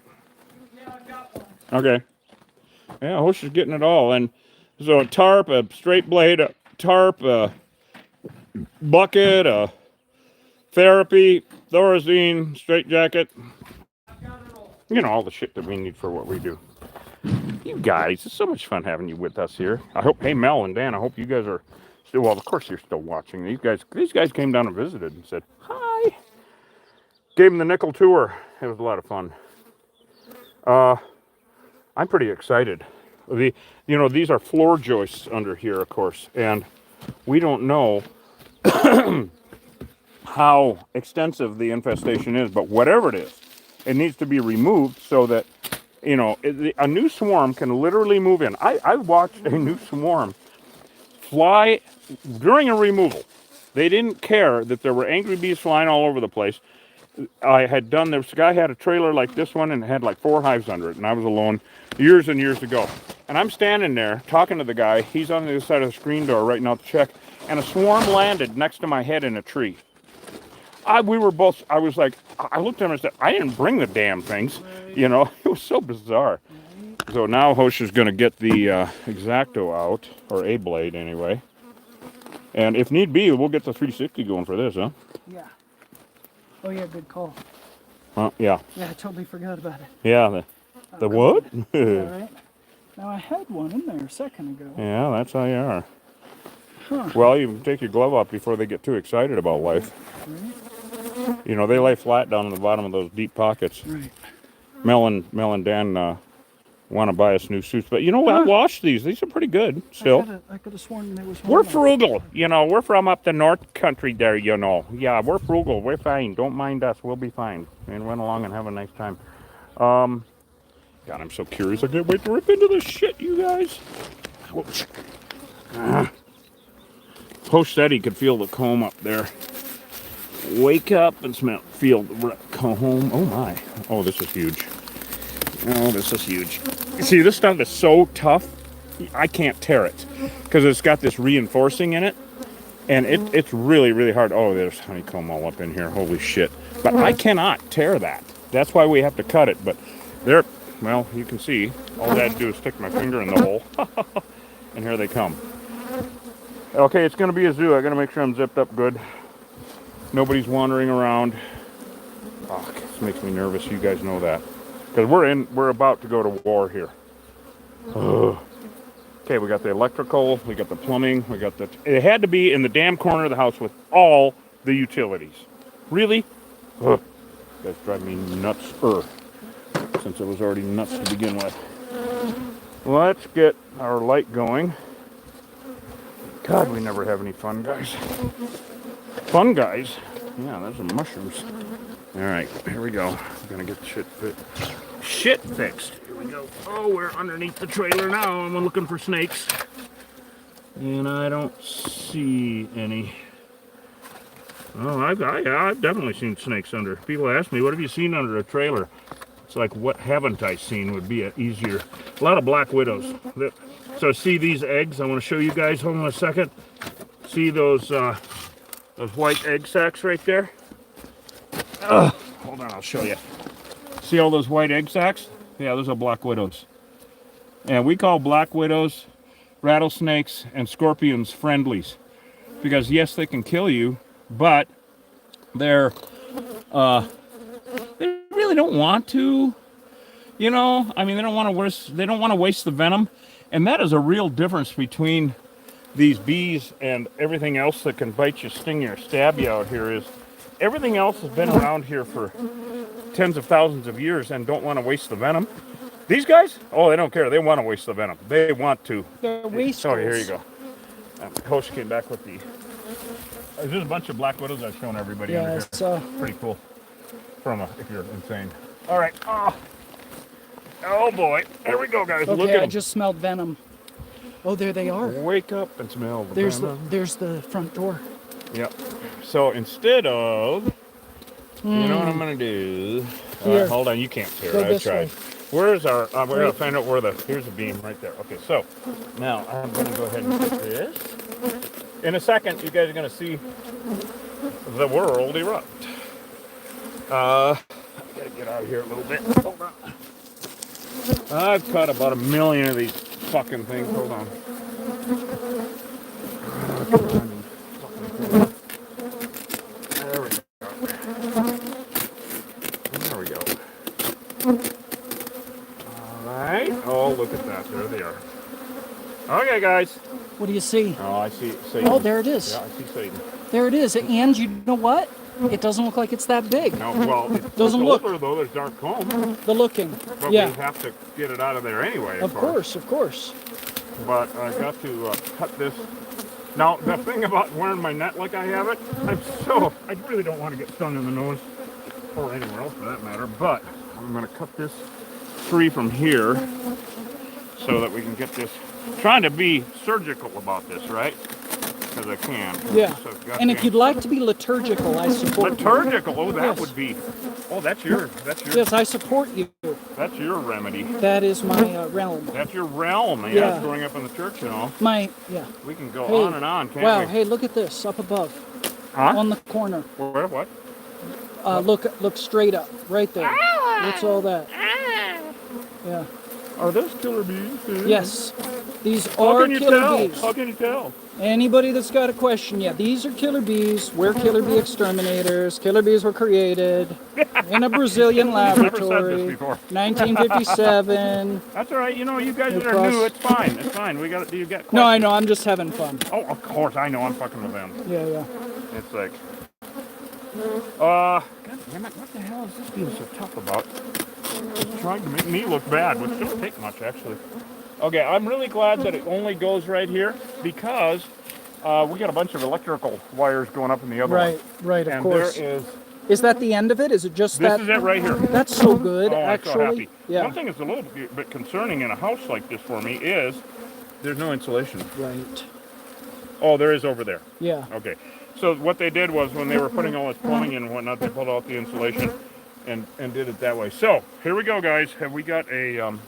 Yeah, I got one. Okay. Yeah, Hosh is getting it all. And so a tarp, a straight blade, a tarp, a bucket, a therapy, Thorazine, straight jacket. All the shit that we need for what we do. You guys, it's so much fun having you with us here. I hope, hey, Mel and Dan, I hope you guys are still, well, of course you're still watching. These guys came down and visited and said, hi. Gave them the nickel tour. It was a lot of fun. I'm pretty excited. These are floor joists under here, of course, and we don't know how extensive the infestation is, but whatever it is, it needs to be removed so that, a new swarm can literally move in. I watched a new swarm fly during a removal. They didn't care that there were angry bees flying all over the place. This guy had a trailer like this one and it had like 4 hives under it, and I was alone years and years ago. And I'm standing there talking to the guy. He's on the other side of the screen door writing out the check, and a swarm landed next to my head in a tree. I was like, I looked at him and said, I didn't bring the damn things. Right. It was so bizarre. Right. So now Hosh is going to get the X-Acto out, or a blade anyway. And if need be, we'll get the 360 going for this, huh? Yeah. Oh yeah, good call. Yeah. Yeah, I totally forgot about it. Yeah, the what? Yeah, right. Now I had one in there a second ago. Yeah, that's how you are. Huh. Well, you take your glove off before they get too excited about life. Right. They lay flat down in the bottom of those deep pockets. Right. Mel and Dan want to buy us new suits, but I washed these. These are pretty good still. I could have sworn there was one. We're frugal. We're from up the north country there, Yeah, we're frugal. We're fine. Don't mind us. We'll be fine. And run along and have a nice time. God, I'm so curious. I can't wait to rip into this shit, you guys. Hosh said he could feel the comb up there. Wake up and feel the comb. Oh my. Oh, this is huge. Oh, this is huge. See, this stuff is so tough, I can't tear it because it's got this reinforcing in it, and it's really, really hard. Oh, there's honeycomb all up in here. Holy shit. But I cannot tear that. That's why we have to cut it. But well, you can see, all I had to do is stick my finger in the hole, and here they come. Okay, it's going to be a zoo. I got to make sure I'm zipped up good. Nobody's wandering around. Oh, this makes me nervous. You guys know that. Because we're about to go to war here. Ugh. Okay, we got the electrical, we got the plumbing, we got the... It had to be in the damn corner of the house with all the utilities. Really? Ugh. That's driving me nuts. Since it was already nuts to begin with. Let's get our light going. God, we never have any fun, guys. Fun, guys? Yeah, those are mushrooms. All right, here we go. I'm gonna get shit fixed. Here we go. Oh, we're underneath the trailer now. I'm looking for snakes. And I don't see any. Oh, I've definitely seen snakes under. People ask me, what have you seen under a trailer? It's like, what haven't I seen would be easier. A lot of black widows. So see these eggs? I want to show you guys. Hold on a second. See those white egg sacs right there? Hold on, I'll show you. See all those white egg sacs? Yeah, those are black widows. And we call black widows, rattlesnakes, and scorpions friendlies. Because yes, they can kill you, but they really don't want to, you know. I mean, they don't want to waste the venom, and that is a real difference between these bees and everything else that can bite you, sting you, or stab you out here. Is everything else has been around here for tens of thousands of years and don't want to waste the venom. These guys, oh, they don't care. They want to waste the venom. They want to. They're wasters. Sorry, here you go. The host came back with the... There's a bunch of black widows I've shown everybody under here. It's pretty cool. If you're insane. All right. Oh boy. Here we go, guys. okay, Look at I them. just smelled venom. Oh, there they are. Wake up and smell the venom. There's the front door. Yep. So instead of, you know what I'm gonna do? Here. Hold on, you can't see Go it. I this tried. way. Where's our? We're gonna find out where here's the beam right there. Okay, so now I'm gonna go ahead and get this. In a second, you guys are gonna see the world erupt. I gotta get out of here a little bit. Hold on. I've caught about 1 million of these fucking things. Hold on. There we go. There we go. Alright. Oh, look at that. There they are. Okay, guys. What do you see? Oh, I see Satan. Oh, there it is. Yeah, I see Satan. There it is. And you know what? It doesn't look like it's that big. No, well, it doesn't look. older, though. There's dark comb. The looking. But yeah. we have to get it out of there anyway. Of course, of course. But I got to cut this. Now, the thing about wearing my net like I have it, I really don't want to get stung in the nose, or anywhere else for that matter, but I'm going to cut this free from here so that we can get this, trying to be surgical about this, right? Because I can. Yeah. And if you'd like to be liturgical, I support liturgical? Oh, that yes. would be, oh, that's your. Yes, I support you. That's your remedy. That is my realm. That's your realm, yeah. Growing up in the church, you know. Yeah. We can go on and on, can't we? Wow, hey, look at this, up above. Huh? On the corner. Where, what? Look straight up, right there. What's all that? Yeah. Are those killer bees? Yes. These are killer bees. How can you tell? Anybody that's got a question, yeah, these are killer bees. We're killer bee exterminators. Killer bees were created in a Brazilian laboratory. Never said this before. 1957. That's all right. You know, you guys that are new, it's fine. It's fine. You got questions. No, I know. I'm just having fun. Oh, of course. I know. I'm fucking with them. Yeah. It's like, God damn it. What the hell is this being so tough about? It's trying to make me look bad, which don't take much, actually. Okay, I'm really glad that it only goes right here because we got a bunch of electrical wires going up in the other one. Right, of course. There is that the end of it? Is it just this that? This is it right here. That's so good, oh, actually. I'm so happy. Yeah. One thing that's a little bit concerning in a house like this for me is there's no insulation. Right. Oh, there is over there. Yeah. Okay. So what they did was when they were putting all this plumbing and whatnot, they pulled out the insulation and did it that way. So here we go, guys. Have we got a...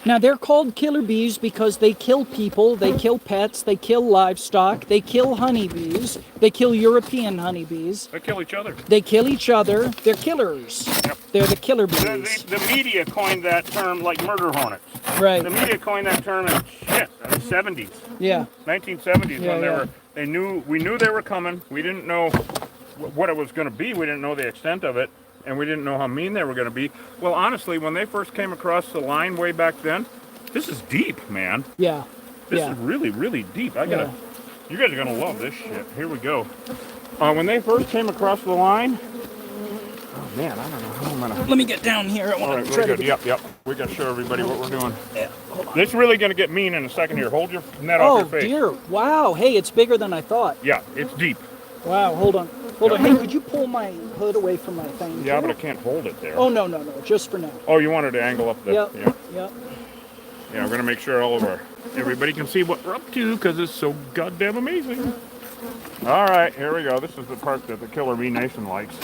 Now, they're called killer bees because they kill people, they kill pets, they kill livestock, they kill honeybees, they kill European honeybees. They kill each other. They kill each other. They're killers. Yep. They're the killer bees. The media coined that term like murder hornets. Right. The media coined that term in the 70s. Yeah. 1970s when we knew they were coming. We didn't know what it was going to be. We didn't know the extent of it. And we didn't know how mean they were going to be. Well, honestly, when they first came across the line way back then, this is deep, man. Yeah. This Yeah. is really, really deep. I gotta. Yeah. You guys are gonna love this shit. Here we go. When they first came across the line, oh man, I don't know how I'm gonna. Let me get down here. I All want right, to very try good. to. Yep. We gotta show everybody what we're doing. Yeah, hold on. This is really gonna get mean in a second here. Hold your net off Oh your face. dear! Wow. Hey, it's bigger than I thought. Yeah, it's deep. Wow. Hold on. Hold on. Hey, could you pull my hood away from my thing? Yeah, but I can't hold it there. Oh no. Just for now. Oh, you wanted to angle up the. Yep. Yeah. Yep. Yeah, we're gonna make sure everybody can see what we're up to because it's so goddamn amazing. All right, here we go. This is the part that the Killer Bee Nation likes,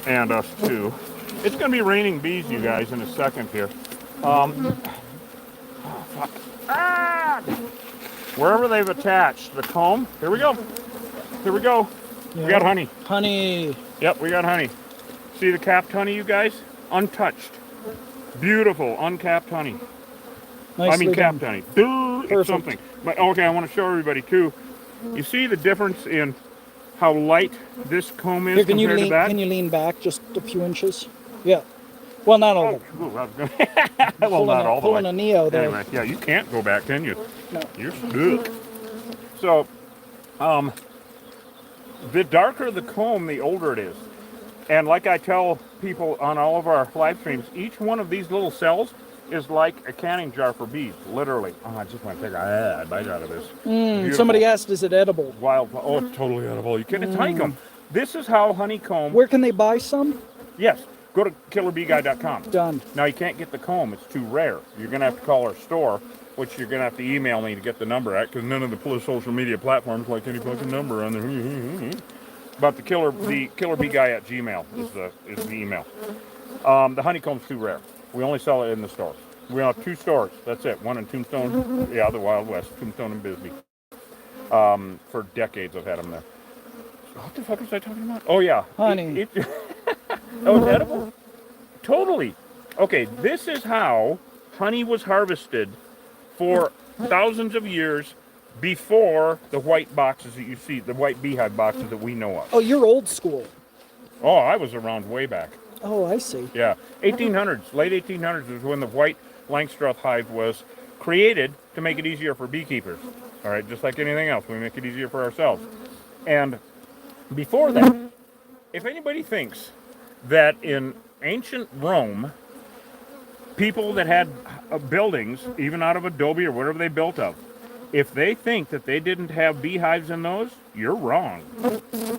and us too. It's gonna be raining bees, you guys, in a second here. Oh, fuck. Ah! Wherever they've attached the comb. Here we go. Here we go. Yep. We got honey. Honey. Yep, we got honey. See the capped honey, you guys? Untouched. Beautiful, uncapped honey. Nicely capped done. honey. Dude, it's Perfect. something. But okay, I want to show everybody too. You see the difference in how light this comb is Here, can you compared lean? to that? Can you lean back just a few inches? Yeah. Well, not all. Oh, ooh, I was gonna well, not all the pulling way. a Neo there. Anyway, yeah, you can't go back, can you? No. You're stuck. So, the darker the comb, the older it is. And like I tell people on all of our live streams, each one of these little cells is like a canning jar for bees, literally. Oh, I just want to take a bite out of this. Beautiful. Somebody asked, is it edible? Wild. Oh, it's totally edible. You can. It's honeycomb. This is how honeycomb. Where can they buy some? Yes. Go to killerbeeguy.com. Done. Now you can't get the comb. It's too rare. You're gonna have to call our store, which you're gonna have to email me to get the number at, because none of the social media platforms like any fucking number on there. But the killer bee guy at Gmail is the email. The honeycomb's too rare. We only sell it in the stores. We have 2 stores. That's it. One in Tombstone, yeah, the Wild West, Tombstone and Bisbee. For decades I've had them there. What the fuck was I talking about? Oh yeah, Honey. Oh, it's edible? Totally. Okay, this is how honey was harvested for thousands of years before the white boxes that you see, the white beehive boxes that we know of. Oh, you're old school. Oh, I was around way back. Oh, I see. Yeah, 1800s, late 1800s was when the white Langstroth hive was created to make it easier for beekeepers. All right, just like anything else, we make it easier for ourselves. And before that, if anybody thinks that in ancient Rome, people that had buildings, even out of adobe or whatever they built of, if they think that they didn't have beehives in those, you're wrong.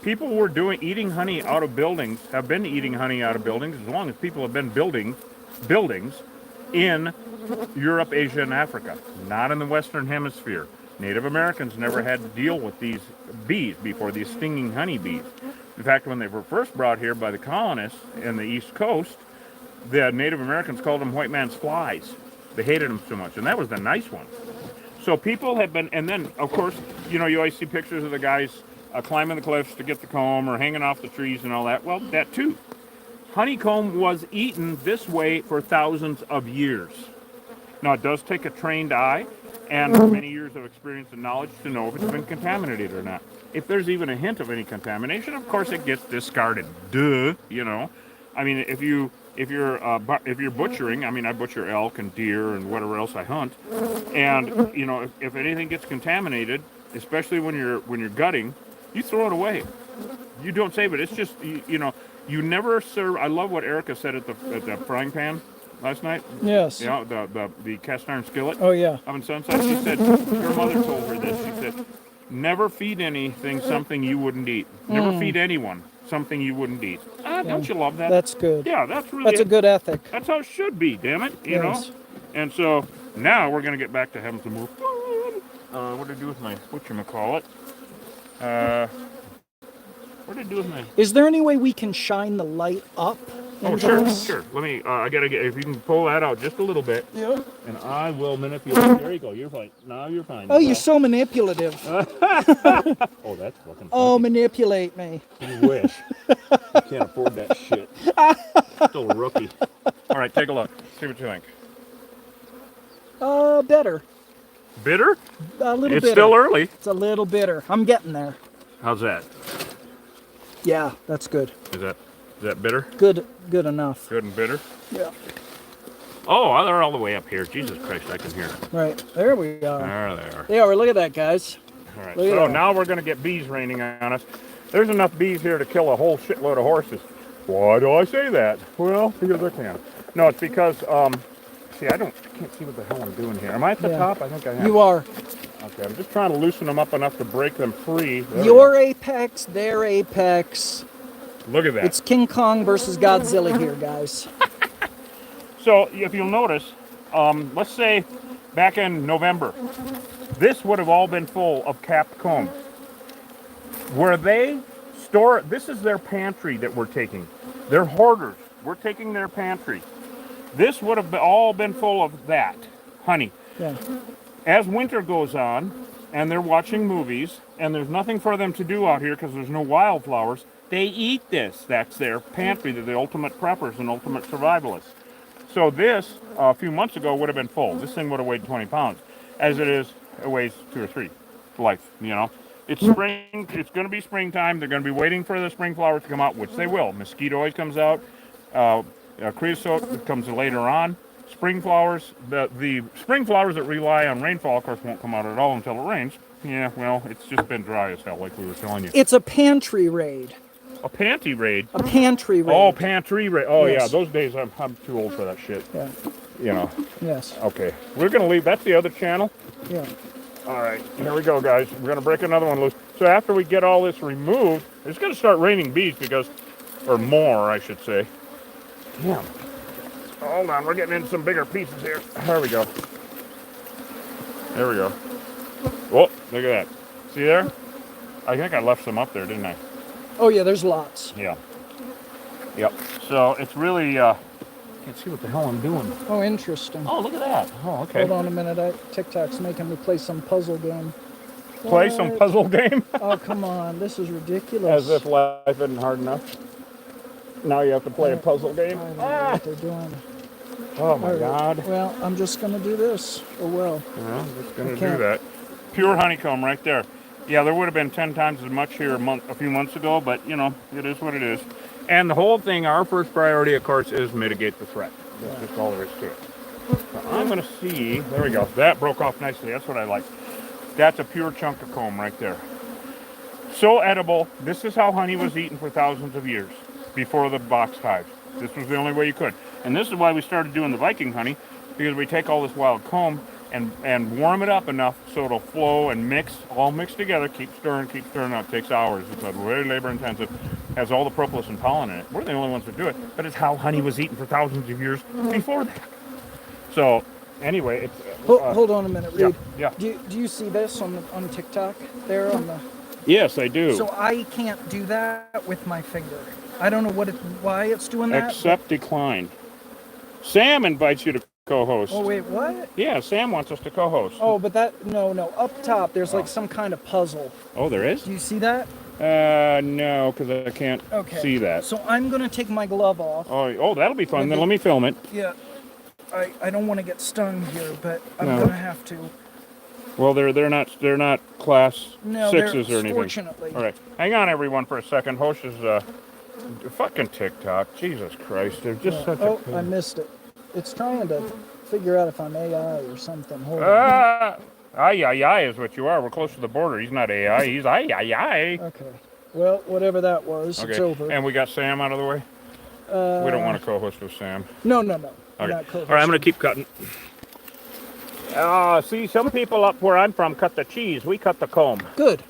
People were eating honey out of buildings, have been eating honey out of buildings as long as people have been building buildings in Europe, Asia, and Africa, not in the Western Hemisphere. Native Americans never had to deal with these bees before, these stinging honey bees. In fact, when they were first brought here by the colonists in the East Coast, the Native Americans called them white man's flies. They hated them so much, and that was the nice ones. So people have been, and then, of course, you know, you always see pictures of the guys climbing the cliffs to get the comb or hanging off the trees and all that. Well, that too. Honeycomb was eaten this way for thousands of years. Now, it does take a trained eye and many years of experience and knowledge to know if it's been contaminated or not. If there's even a hint of any contamination, of course it gets discarded. Duh, you know. I mean, if you're butchering, I mean, I butcher elk and deer and whatever else I hunt, and you know, if anything gets contaminated, especially when you're gutting, you throw it away. You don't save it. It's just you know, you never serve. I love what Erica said at the frying pan last night. Yes. You know, the cast iron skillet. Oh yeah. Up in Sunset. She said her mother told her this. She said, never feed anything something you wouldn't eat. Never feed anyone something you wouldn't eat. Don't you love that? That's good. Yeah, that's a good ethic. That's how it should be, damn it, you know? And so now we're going to get back to having some more fun. What did I do with my, whatchamacallit? What did I do with my... Is there any way we can shine the light up? Oh, sure. Let me, I got to get, if you can pull that out just a little bit. Yeah. And I will manipulate. There you go, you're fine. Now you're fine. Oh, you're so manipulative. Oh, that's fucking funny. Oh, manipulate me. You wish. You can't afford that shit. Still a rookie. All right, take a look. See what you think. Better. Bitter? A little bitter. It's still early. It's a little bitter. I'm getting there. How's that? Yeah, that's good. Is that bitter? Good enough. Good and bitter? Yeah. Oh, they're all the way up here. Jesus Christ, I can hear them. Right, there we are. There they are. They are, look at that, guys. All right, Look at so that. now we're going to get bees raining on us. There's enough bees here to kill a whole shitload of horses. Why do I say that? Well, because I can. No, it's because, see, I can't see what the hell I'm doing here. Am I at the top? I think I am. You are. Okay, I'm just trying to loosen them up enough to break them free. There Your apex, their apex. Look at that. It's King Kong versus Godzilla here, guys. So if you'll notice, let's say back in November, this would have all been full of capped combs. Where they store, this is their pantry that we're taking. They're hoarders. We're taking their pantry. This would have all been full of that, honey. Yeah. As winter goes on, and they're watching movies, and there's nothing for them to do out here because there's no wildflowers, they eat this. That's their pantry. They're the ultimate preppers and ultimate survivalists. So this, a few months ago, would have been full. This thing would have weighed 20 pounds. As it is, it weighs 2 or 3. Life, you know. It's spring. It's going to be springtime. They're going to be waiting for the spring flowers to come out, which they will. Mosquito always comes out. Creosote comes later on. Spring flowers, the spring flowers that rely on rainfall, of course, won't come out at all until it rains. Yeah, well, it's just been dry as hell, like we were telling you. It's a pantry raid. A panty raid. A pantry raid. Oh, pantry raid. Oh, Yes. yeah, those days I'm too old for that shit. Yeah. You know. Yes. Okay, we're gonna leave. That's the other channel. Yeah. All right, here we go, guys. We're gonna break another one loose. So after we get all this removed, it's gonna start raining bees because, or more, I should say. Damn. Hold on, we're getting in some bigger pieces here. There we go. There we go. Oh, look at that. See there? I think I left some up there, didn't I? Oh yeah, there's lots. Yeah. Yep. So it's really, can't see what the hell I'm doing. Oh, interesting. Oh, look at that. Oh, okay. Hold on a minute. TikTok's making me play some puzzle game. Play some What? puzzle game? Oh, come on. This is ridiculous. As if life isn't hard enough. Now you have to play a puzzle game. I don't know what they're doing. Oh my All right. God. Well, I'm just going to do this. Oh, well. Well, I'm just going to Okay. do that. Pure honeycomb right there. Yeah, there would have been 10 times as much here a few months ago, but you know, it is what it is. And the whole thing, our first priority, of course, is mitigate the threat. That's just all there is to it. So I'm going to see, there we go. That broke off nicely. That's what I like. That's a pure chunk of comb right there. So edible. This is how honey was eaten for thousands of years before the box hives. This was the only way you could. And this is why we started doing the Viking honey, because we take all this wild comb and warm it up enough so it'll flow and all mix together, keep stirring. Now it takes hours. It's very labor intensive. Has all the propolis and pollen in it. We're the only ones that do it, but it's how honey was eaten for thousands of years before that. So anyway, it's Hold on a minute, Reed. Yeah. Do you see this on TikTok there on the? Yes, I do. So I can't do that with my finger. I don't know why it's doing that. Accept decline. Sam invites you to co-host. Oh wait, what? Yeah, Sam wants us to co-host. Oh, but no. Up top, there's like some kind of puzzle. Oh, there is? Do you see that? No, because I can't see that. So I'm gonna take my glove off. Oh, that'll be fun. Then let me film it. Yeah. I don't want to get stung here, but I'm No. gonna have to. Well, they're not class No, 6s or anything. Fortunately. All right, hang on, everyone, for a second. Hosh is fucking TikTok. Jesus Christ, they're just such Oh, a. I missed it. It's trying to figure out if I'm AI or something. Hold on. Ay is what you are. We're close to the border. He's not AI. He's ay. Okay. Well, whatever that was, it's Okay, over. and we got Sam out of the way. We don't want to co-host with Sam. No. Okay. Not All right, I'm going to keep cutting. See, some people up where I'm from cut the cheese. We cut the comb. Good.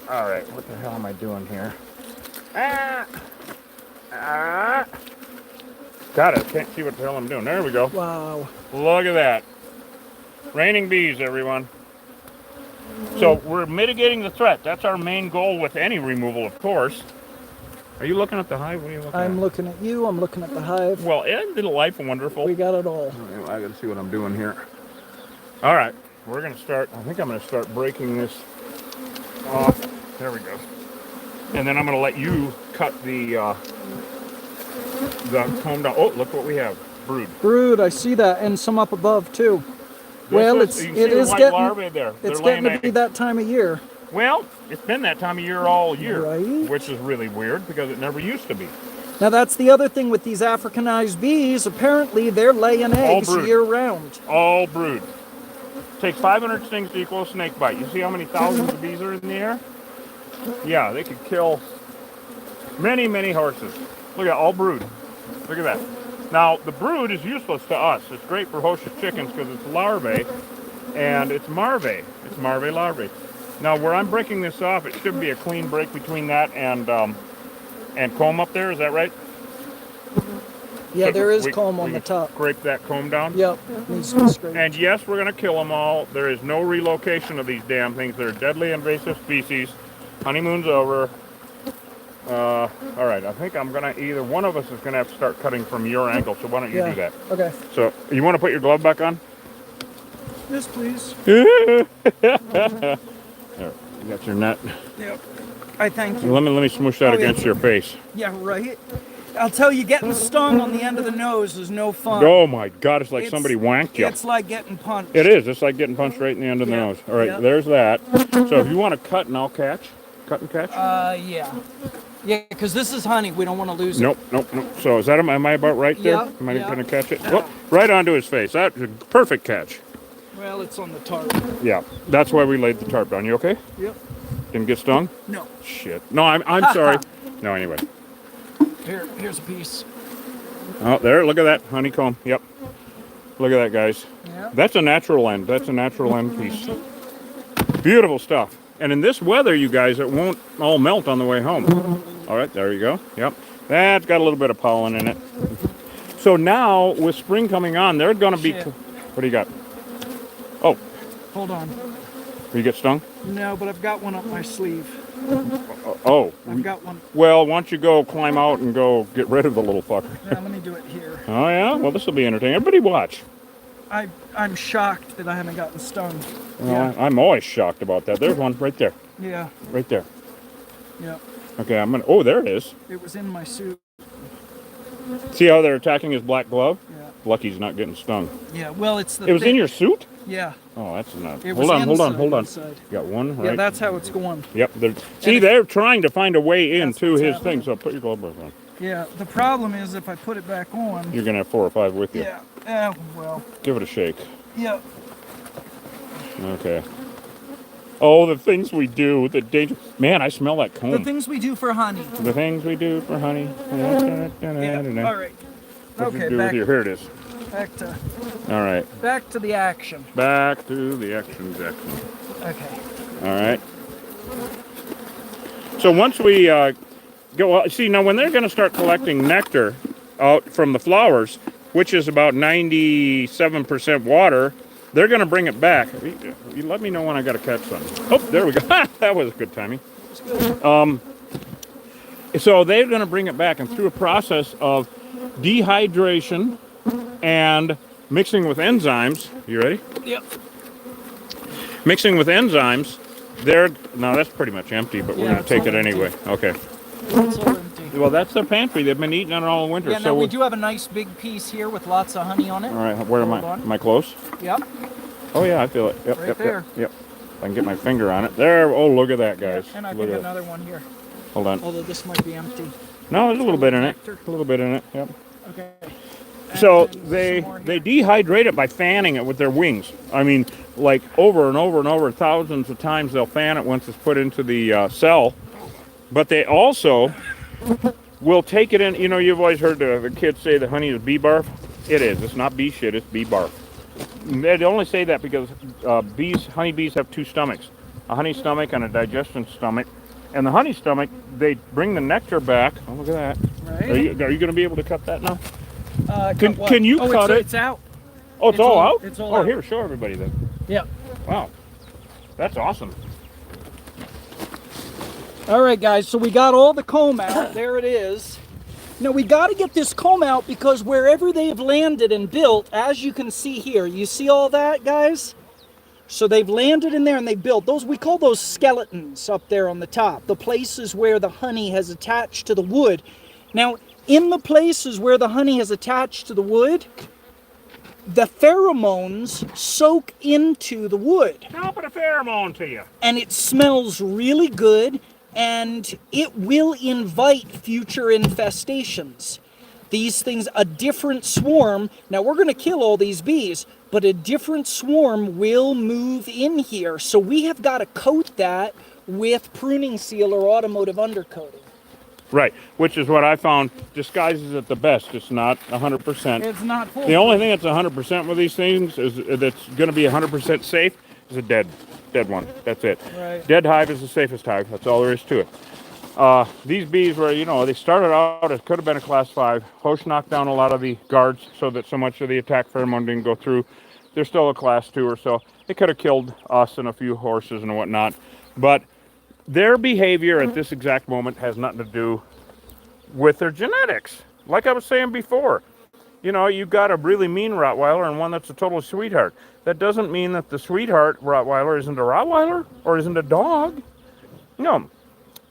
All right, what the hell am I doing here? Got it. Can't see what the hell I'm doing. There we go. Wow. Look at that. Raining bees, everyone. So we're mitigating the threat. That's our main goal with any removal, of course. Are you looking at the hive? What are you looking at? I'm looking at you. I'm looking at the hive. Well, isn't life wonderful? We got it all. I got to see what I'm doing here. All right, we're going to start. I think I'm going to start breaking this off. There we go. And then I'm going to let you cut the comb down. Oh, look what we have. Brood. Brood, I see that, and some up above too. Well, You it can see is the white getting larvae there. it's They're getting to laying be eggs. that time of year. Well, it's been that time of year all year, Right. which is really weird because it never used to be. Now that's the other thing with these Africanized bees. Apparently they're laying eggs brood. year round. All brood. Takes 500 stings to equal a snake bite. You see how many thousands of bees are in the air? Yeah, they could kill many, many horses. Look at all brood. Look at that. Now, the brood is useless to us. It's great for hostess chickens because it's larvae, and it's marvae. It's marvae larvae. Now, where I'm breaking this off, it should be a clean break between that and comb up there. Is that right? Yeah, there is comb on the top. Scrape that comb down? Yep. Needs to be scraped. And yes, we're going to kill them all. There is no relocation of these damn things. They're deadly invasive species. Honeymoon's over. All right, I think I'm going to, either one of us is going to have to start cutting from your angle, so why don't you do that? Okay. So, you want to put your glove back on? Yes, please. There, you got your net. Yep. I thank you. Let me smoosh that against your face. Yeah, right. I'll tell you, getting stung on the end of the nose is no fun. Oh my God, it's like somebody wanked you. It's like getting punched. It is. It's like getting punched right in the end of the nose. All right, there's that. So if you want to cut and I'll catch, cut and catch. Yeah. Yeah, because this is honey. We don't want to lose it. Nope. So is that, am I about right there? Yeah, Am I yeah. going to catch it? Whoop, right onto his face. That's a perfect catch. Well, it's on the tarp. Yeah, that's why we laid the tarp down. You okay? Yep. Didn't get stung? No. Shit. No, I'm sorry. No, anyway. Here's a piece. Oh, there. Look at that honeycomb. Yep. Look at that, guys. Yeah. That's a natural end. That's a natural end piece. Beautiful stuff. And in this weather, you guys, it won't all melt on the way home. All right, there you go. Yep. That's got a little bit of pollen in it. So now, with spring coming on, they're going to be... Shit. What do you got? Oh, Hold on. you get stung? No, but I've got one up my sleeve. Oh. I've got one. Well, why don't you go climb out and go get rid of the little fucker? Yeah, let me do it here. Oh, yeah? Well, this will be entertaining. Everybody watch. I'm shocked that I haven't gotten stung. Well, I'm always shocked about that. There's one right there. Yeah. Right there. Yeah. Okay, I'm gonna... Oh, there it is. It was in my suit. See how they're attacking his black glove? Yeah. Lucky's not getting stung. Yeah. Well, it's the. It was in your suit? Yeah. Oh, that's not... It Hold was on. inside. You got one, right? Yeah, that's how it's going. Yep. They're trying to find a way into what's his happening. thing, so put your glove back on. Yeah. The problem is if I put it back on. You're going to have 4 or 5 with you. Yeah. Well. Give it a shake. Yeah. Okay. Oh, the things we do, the danger... Man, I smell that comb. The things we do for honey. The things we do for honey. Yeah. All right. What'd you Okay. do with your... Here it is. Back to. All right. Back to the action. Back to the action, Jackson. Okay. All right. So once we go... See, now when they're going to start collecting nectar out from the flowers, which is about 97% water, they're going to bring it back. You let me know when I got to catch something. Oh, there we go. That was good timing. So they're going to bring it back, and through a process of dehydration and mixing with enzymes. You ready? Yep. Mixing with enzymes, now that's pretty much empty, but we're Yeah, going to take it's it all anyway. empty. Okay. It's all empty. Well, that's their pantry. They've been eating it all winter. Yeah, so now we do have a nice big piece here with lots of honey on it. All right, where am I? Hold on. Am I close? Yep. Oh yeah, I feel it. Yep, Right yep, there. Yep. I can get my finger on it. There. Oh, look at that, guys. And I Look think at that. another one here. Hold on. Although this might be empty. No, there's a little bit in it. Nectar. A little bit in it. Yep. Okay. So And they some more they here. dehydrate it by fanning it with their wings. I mean, like over and over and over, thousands of times they'll fan it once it's put into the cell. But they also will take it in. You know, you've always heard the kids say that honey is bee barf. It is. It's not bee shit. It's bee barf. They only say that because honeybees have 2 stomachs, a honey stomach and a digestion stomach. And the honey stomach, they bring the nectar back. Oh, look at that. Right. Are you going to be able to cut that now? Cut what? Can you Oh, cut it? It's out. Oh, it's all out? It's all oh, out. here, show everybody then. Yep. Wow. That's awesome. All right, guys. So we got all the comb out. There it is. Now we got to get this comb out because wherever they've landed and built, as you can see here, you see all that, guys? So they've landed in there and they built those. We call those skeletons up there on the top. The places where the honey has attached to the wood. Now, in the places where the honey has attached to the wood, the pheromones soak into the wood. I'll put a pheromone to you. And it smells really good. and it will invite future infestations. These things, a different swarm, now we're going to kill all these bees, but a different swarm will move in here. So we have got to coat that with pruning seal or automotive undercoating. Right, which is what I found disguises it the best. It's not 100%. It's not full. The only thing that's 100% with these things is that's going to be 100% safe is a dead one. That's it. Right. Dead hive is the safest hive. That's all there is to it. These bees were, they started out, it could have been a class 5. Hosh knocked down a lot of the guards so that so much of the attack pheromone didn't go through. They're still a class 2 or so. It could have killed us and a few horses and whatnot. But their behavior at this exact moment has nothing to do with their genetics. Like I was saying before, you've got a really mean Rottweiler and one that's a total sweetheart. That doesn't mean that the sweetheart Rottweiler isn't a Rottweiler or isn't a dog. No,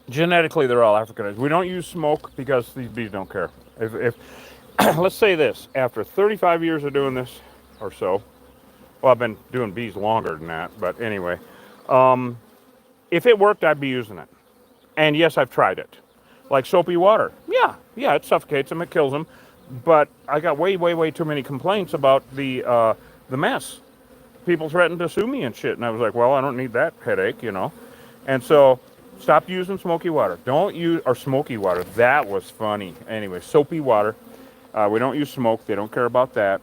genetically they're all Africanized. We don't use smoke because these bees don't care. If let's say this, after 35 years of doing this or so, well, I've been doing bees longer than that, but anyway, if it worked, I'd be using it. And yes, I've tried it. Like soapy water. Yeah, it suffocates them, it kills them. But I got way too many complaints about the mess. People threatened to sue me and shit, and I was like, well, I don't need that headache, And so, stop using smoky water. Don't use, or smoky water, that was funny. Anyway, soapy water. We don't use smoke, they don't care about that.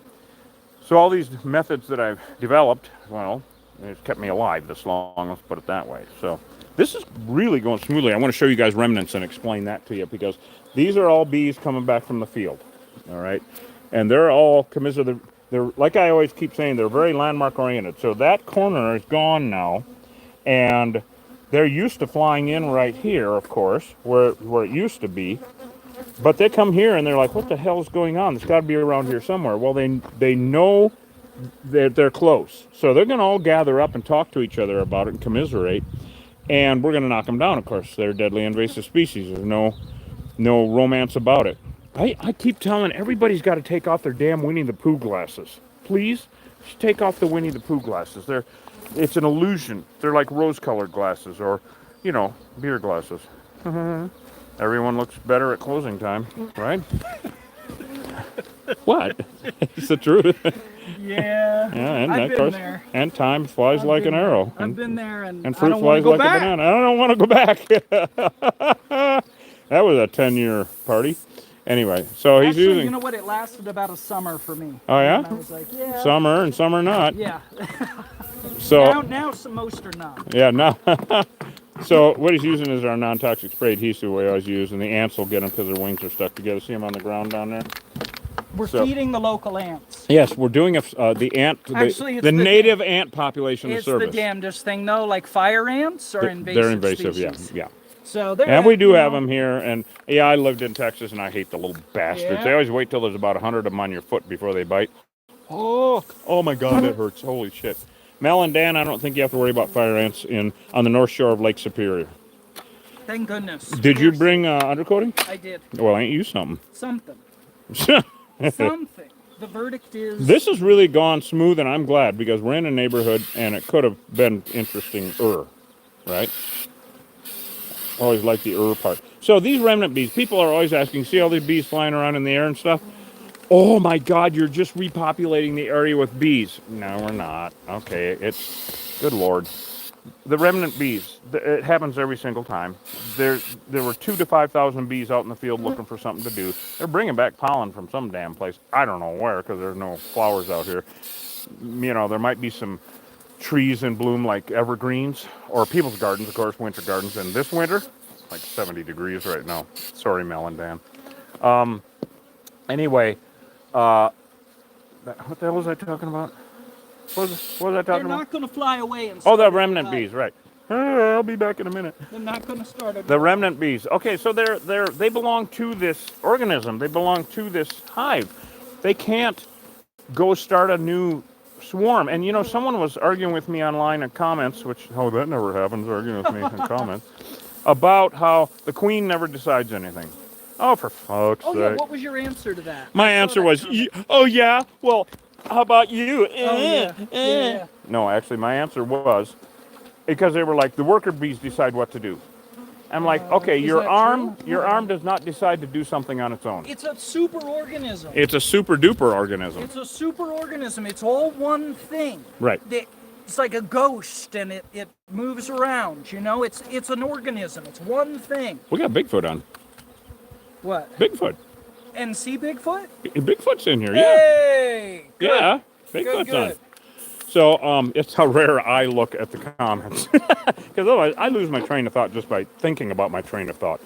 So all these methods that I've developed, well, it's kept me alive this long, let's put it that way. So this is really going smoothly. I want to show you guys remnants and explain that to you, because these are all bees coming back from the field, all right? And they're all commiserative. They're, like I always keep saying, they're very landmark oriented. So that corner is gone now, and they're used to flying in right here, of course, where it used to be. But they come here and they're like, what the hell is going on? It's got to be around here somewhere. Well, they know that they're close. So they're going to all gather up and talk to each other about it and commiserate. And we're going to knock them down, of course. They're deadly invasive species. There's no romance about it. I keep telling everybody's got to take off their damn Winnie the Pooh glasses. Please, just take off the Winnie the Pooh glasses. It's an illusion. They're like rose-colored glasses or, beer glasses. Everyone looks better at closing time, right? What? It's the truth. Yeah, and I've of been course, there. And time flies like an arrow. I've been there, and fruit I don't want flies to go like back. a banana. I don't want to go back. That was a 10-year party. Anyway, so he's Actually, using. you know what? It lasted about a summer for me. Oh yeah. And I was like, yeah. Summer and summer not. Yeah. So now most are not. yeah, no. So what he's using is our non-toxic spray adhesive we always use, and the ants will get them because their wings are stuck together. See them on the ground down there? We're feeding the local ants. Yes, we're doing the native ant population it's service. It's the damnedest thing, though. Like fire ants are invasive. They're invasive, species. yeah. So and we do have them here, and yeah, I lived in Texas, and I hate the little bastards. Yeah. They always wait till there's about 100 of them on your foot before they bite. Oh my God, that hurts. Holy shit. Mel and Dan, I don't think you have to worry about fire ants on the north shore of Lake Superior. Thank goodness. Did you bring undercoating? I did. Well, ain't you something? Something. Something. The verdict is... This has really gone smooth, and I'm glad, because we're in a neighborhood, and it could have been interesting-er, right? Always like the part. So these remnant bees, people are always asking, see all these bees flying around in the air and stuff? Oh my God, you're just repopulating the area with bees. No, we're not. Okay, it's, good Lord. The remnant bees, it happens every single time. There were 2,000 to 5,000 bees out in the field looking for something to do. They're bringing back pollen from some damn place. I don't know where, because there's no flowers out here. There might be some trees in bloom like evergreens, or people's gardens, of course, winter gardens. And this winter, like 70 degrees right now. Sorry, Mel and Dan. Anyway, what the hell was I talking about? What was I talking about? They're not going to fly away and Oh, the remnant bees, right. I'll be back in a minute. They're not going to start the remnant bees. Okay, so they belong to this organism. They belong to this hive. They can't go start a new swarm. And someone was arguing with me online in comments, which that never happens, arguing with me in comments, about how the queen never decides anything. Oh, for fuck's sake. Yeah, what was your answer to that? My answer was, oh yeah, well, how about you? Yeah. No, actually, my answer was, because they were like, the worker bees decide what to do. I'm like, okay, Is your that arm true? does not decide to do something on its own. It's a super organism. It's a super duper organism. It's a super organism. It's all one thing. Right. It's like a ghost, and it moves around. You know, it's an organism. It's one thing. We got Bigfoot on. What? Bigfoot. And see Bigfoot? Bigfoot's in here, Hey! Good. yeah. Bigfoot's Good. on. So it's how rare I look at the comments, because otherwise I lose my train of thought just by thinking about my train of thought.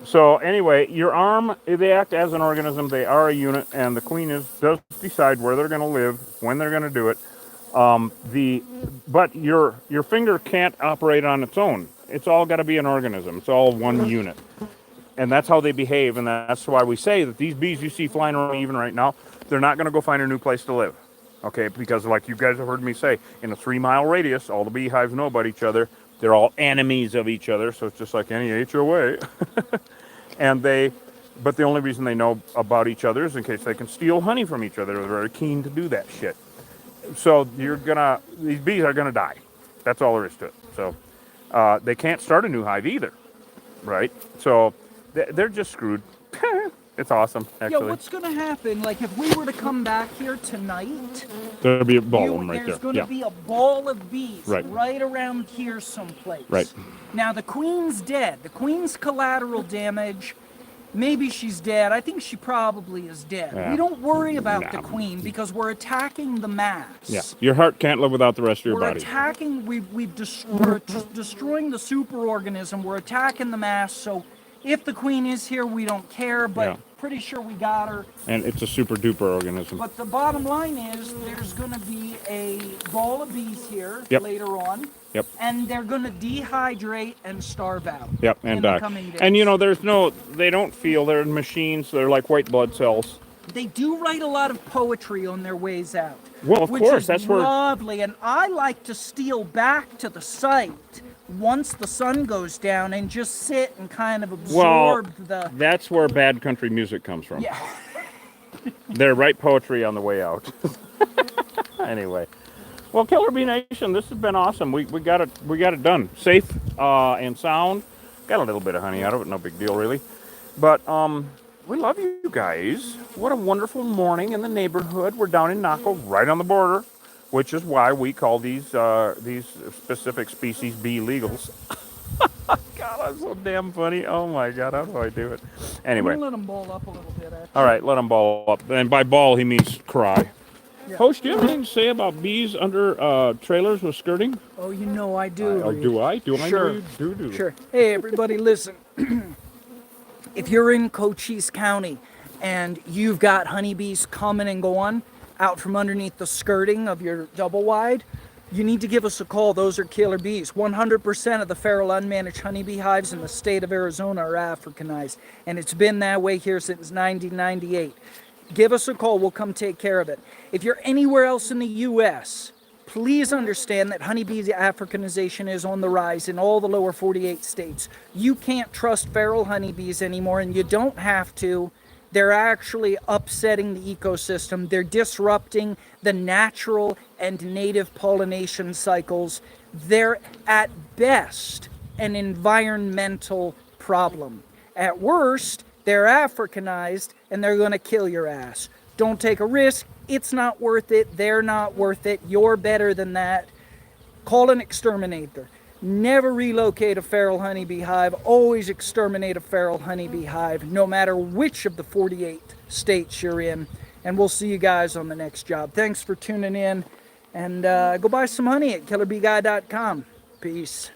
So anyway, your arm, they act as an organism. They are a unit, and the queen does decide where they're going to live, when they're going to do it. But your finger can't operate on its own. It's all got to be an organism. It's all one unit, and that's how they behave. And that's why we say that these bees you see flying around even right now, they're not going to go find a new place to live. Okay, because like you guys have heard me say, in a 3-mile radius, all the beehives know about each other. They're all enemies of each other, so it's just like any HOA. But the only reason they know about each other is in case they can steal honey from each other. They're very keen to do that shit. So these bees are gonna die. That's all there is to it. So they can't start a new hive either, right? So they're just screwed. It's awesome, actually. Yeah, what's going to happen, like if we were to come back here tonight, There'll be a ball of them right there's there. going to be a ball of bees Right. around here someplace. Right. Now, the queen's dead. The queen's collateral damage, maybe she's dead. I think she probably is dead. Yeah. We don't worry about the Nah. queen because we're attacking the mass. Yeah, your heart can't live without the rest of your We're body. attacking, we're destroying the superorganism. We're attacking the mass. So if the queen is here, we don't care, but Yeah. pretty sure we got her. And it's a super duper organism. But the bottom line is there's going to be a ball of bees here Yep. later on. Yep. And they're going to dehydrate and starve out. Yep, in and the die. coming days. And they don't feel. They're machines. They're like white blood cells. They do write a lot of poetry on their ways out. Well, of which course, is that's where- lovely. And I like to steal back to the site once the sun goes down and just sit and kind of absorb the. That's where bad country music comes from. Yeah. They write poetry on the way out. Anyway, well, Killer Bee Nation, this has been awesome. We got it done, safe and sound. Got a little bit of honey out of it, no big deal really. But we love you guys. What a wonderful morning in the neighborhood. We're down in Naco, right on the border, which is why we call these specific species bee legals. God, that's so damn funny. Oh my God, how do I do it? Anyway. I'm gonna let them ball up a little bit. Actually. All right, let them ball up. And by ball, he means cry. Yeah. Host, do you have anything to say about bees under trailers with skirting? Oh, you know I do. Do I? Do I Sure. know you do? Sure. Hey, everybody, listen. If you're in Cochise County and you've got honeybees coming and going out from underneath the skirting of your double wide, you need to give us a call. Those are killer bees. 100% of the feral unmanaged honeybee hives in the state of Arizona are Africanized, and it's been that way here since 1998. Give us a call. We'll come take care of it. If you're anywhere else in the U.S., please understand that honeybee Africanization is on the rise in all the lower 48 states. You can't trust feral honeybees anymore, and you don't have to. They're actually upsetting the ecosystem. They're disrupting the natural and native pollination cycles. They're at best an environmental problem. At worst, they're Africanized and they're going to kill your ass. Don't take a risk. It's not worth it. They're not worth it. You're better than that. Call an exterminator. Never relocate a feral honeybee hive. Always exterminate a feral honeybee hive, no matter which of the 48 states you're in. And we'll see you guys on the next job. Thanks for tuning in. And go buy some honey at killerbeeguy.com. Peace.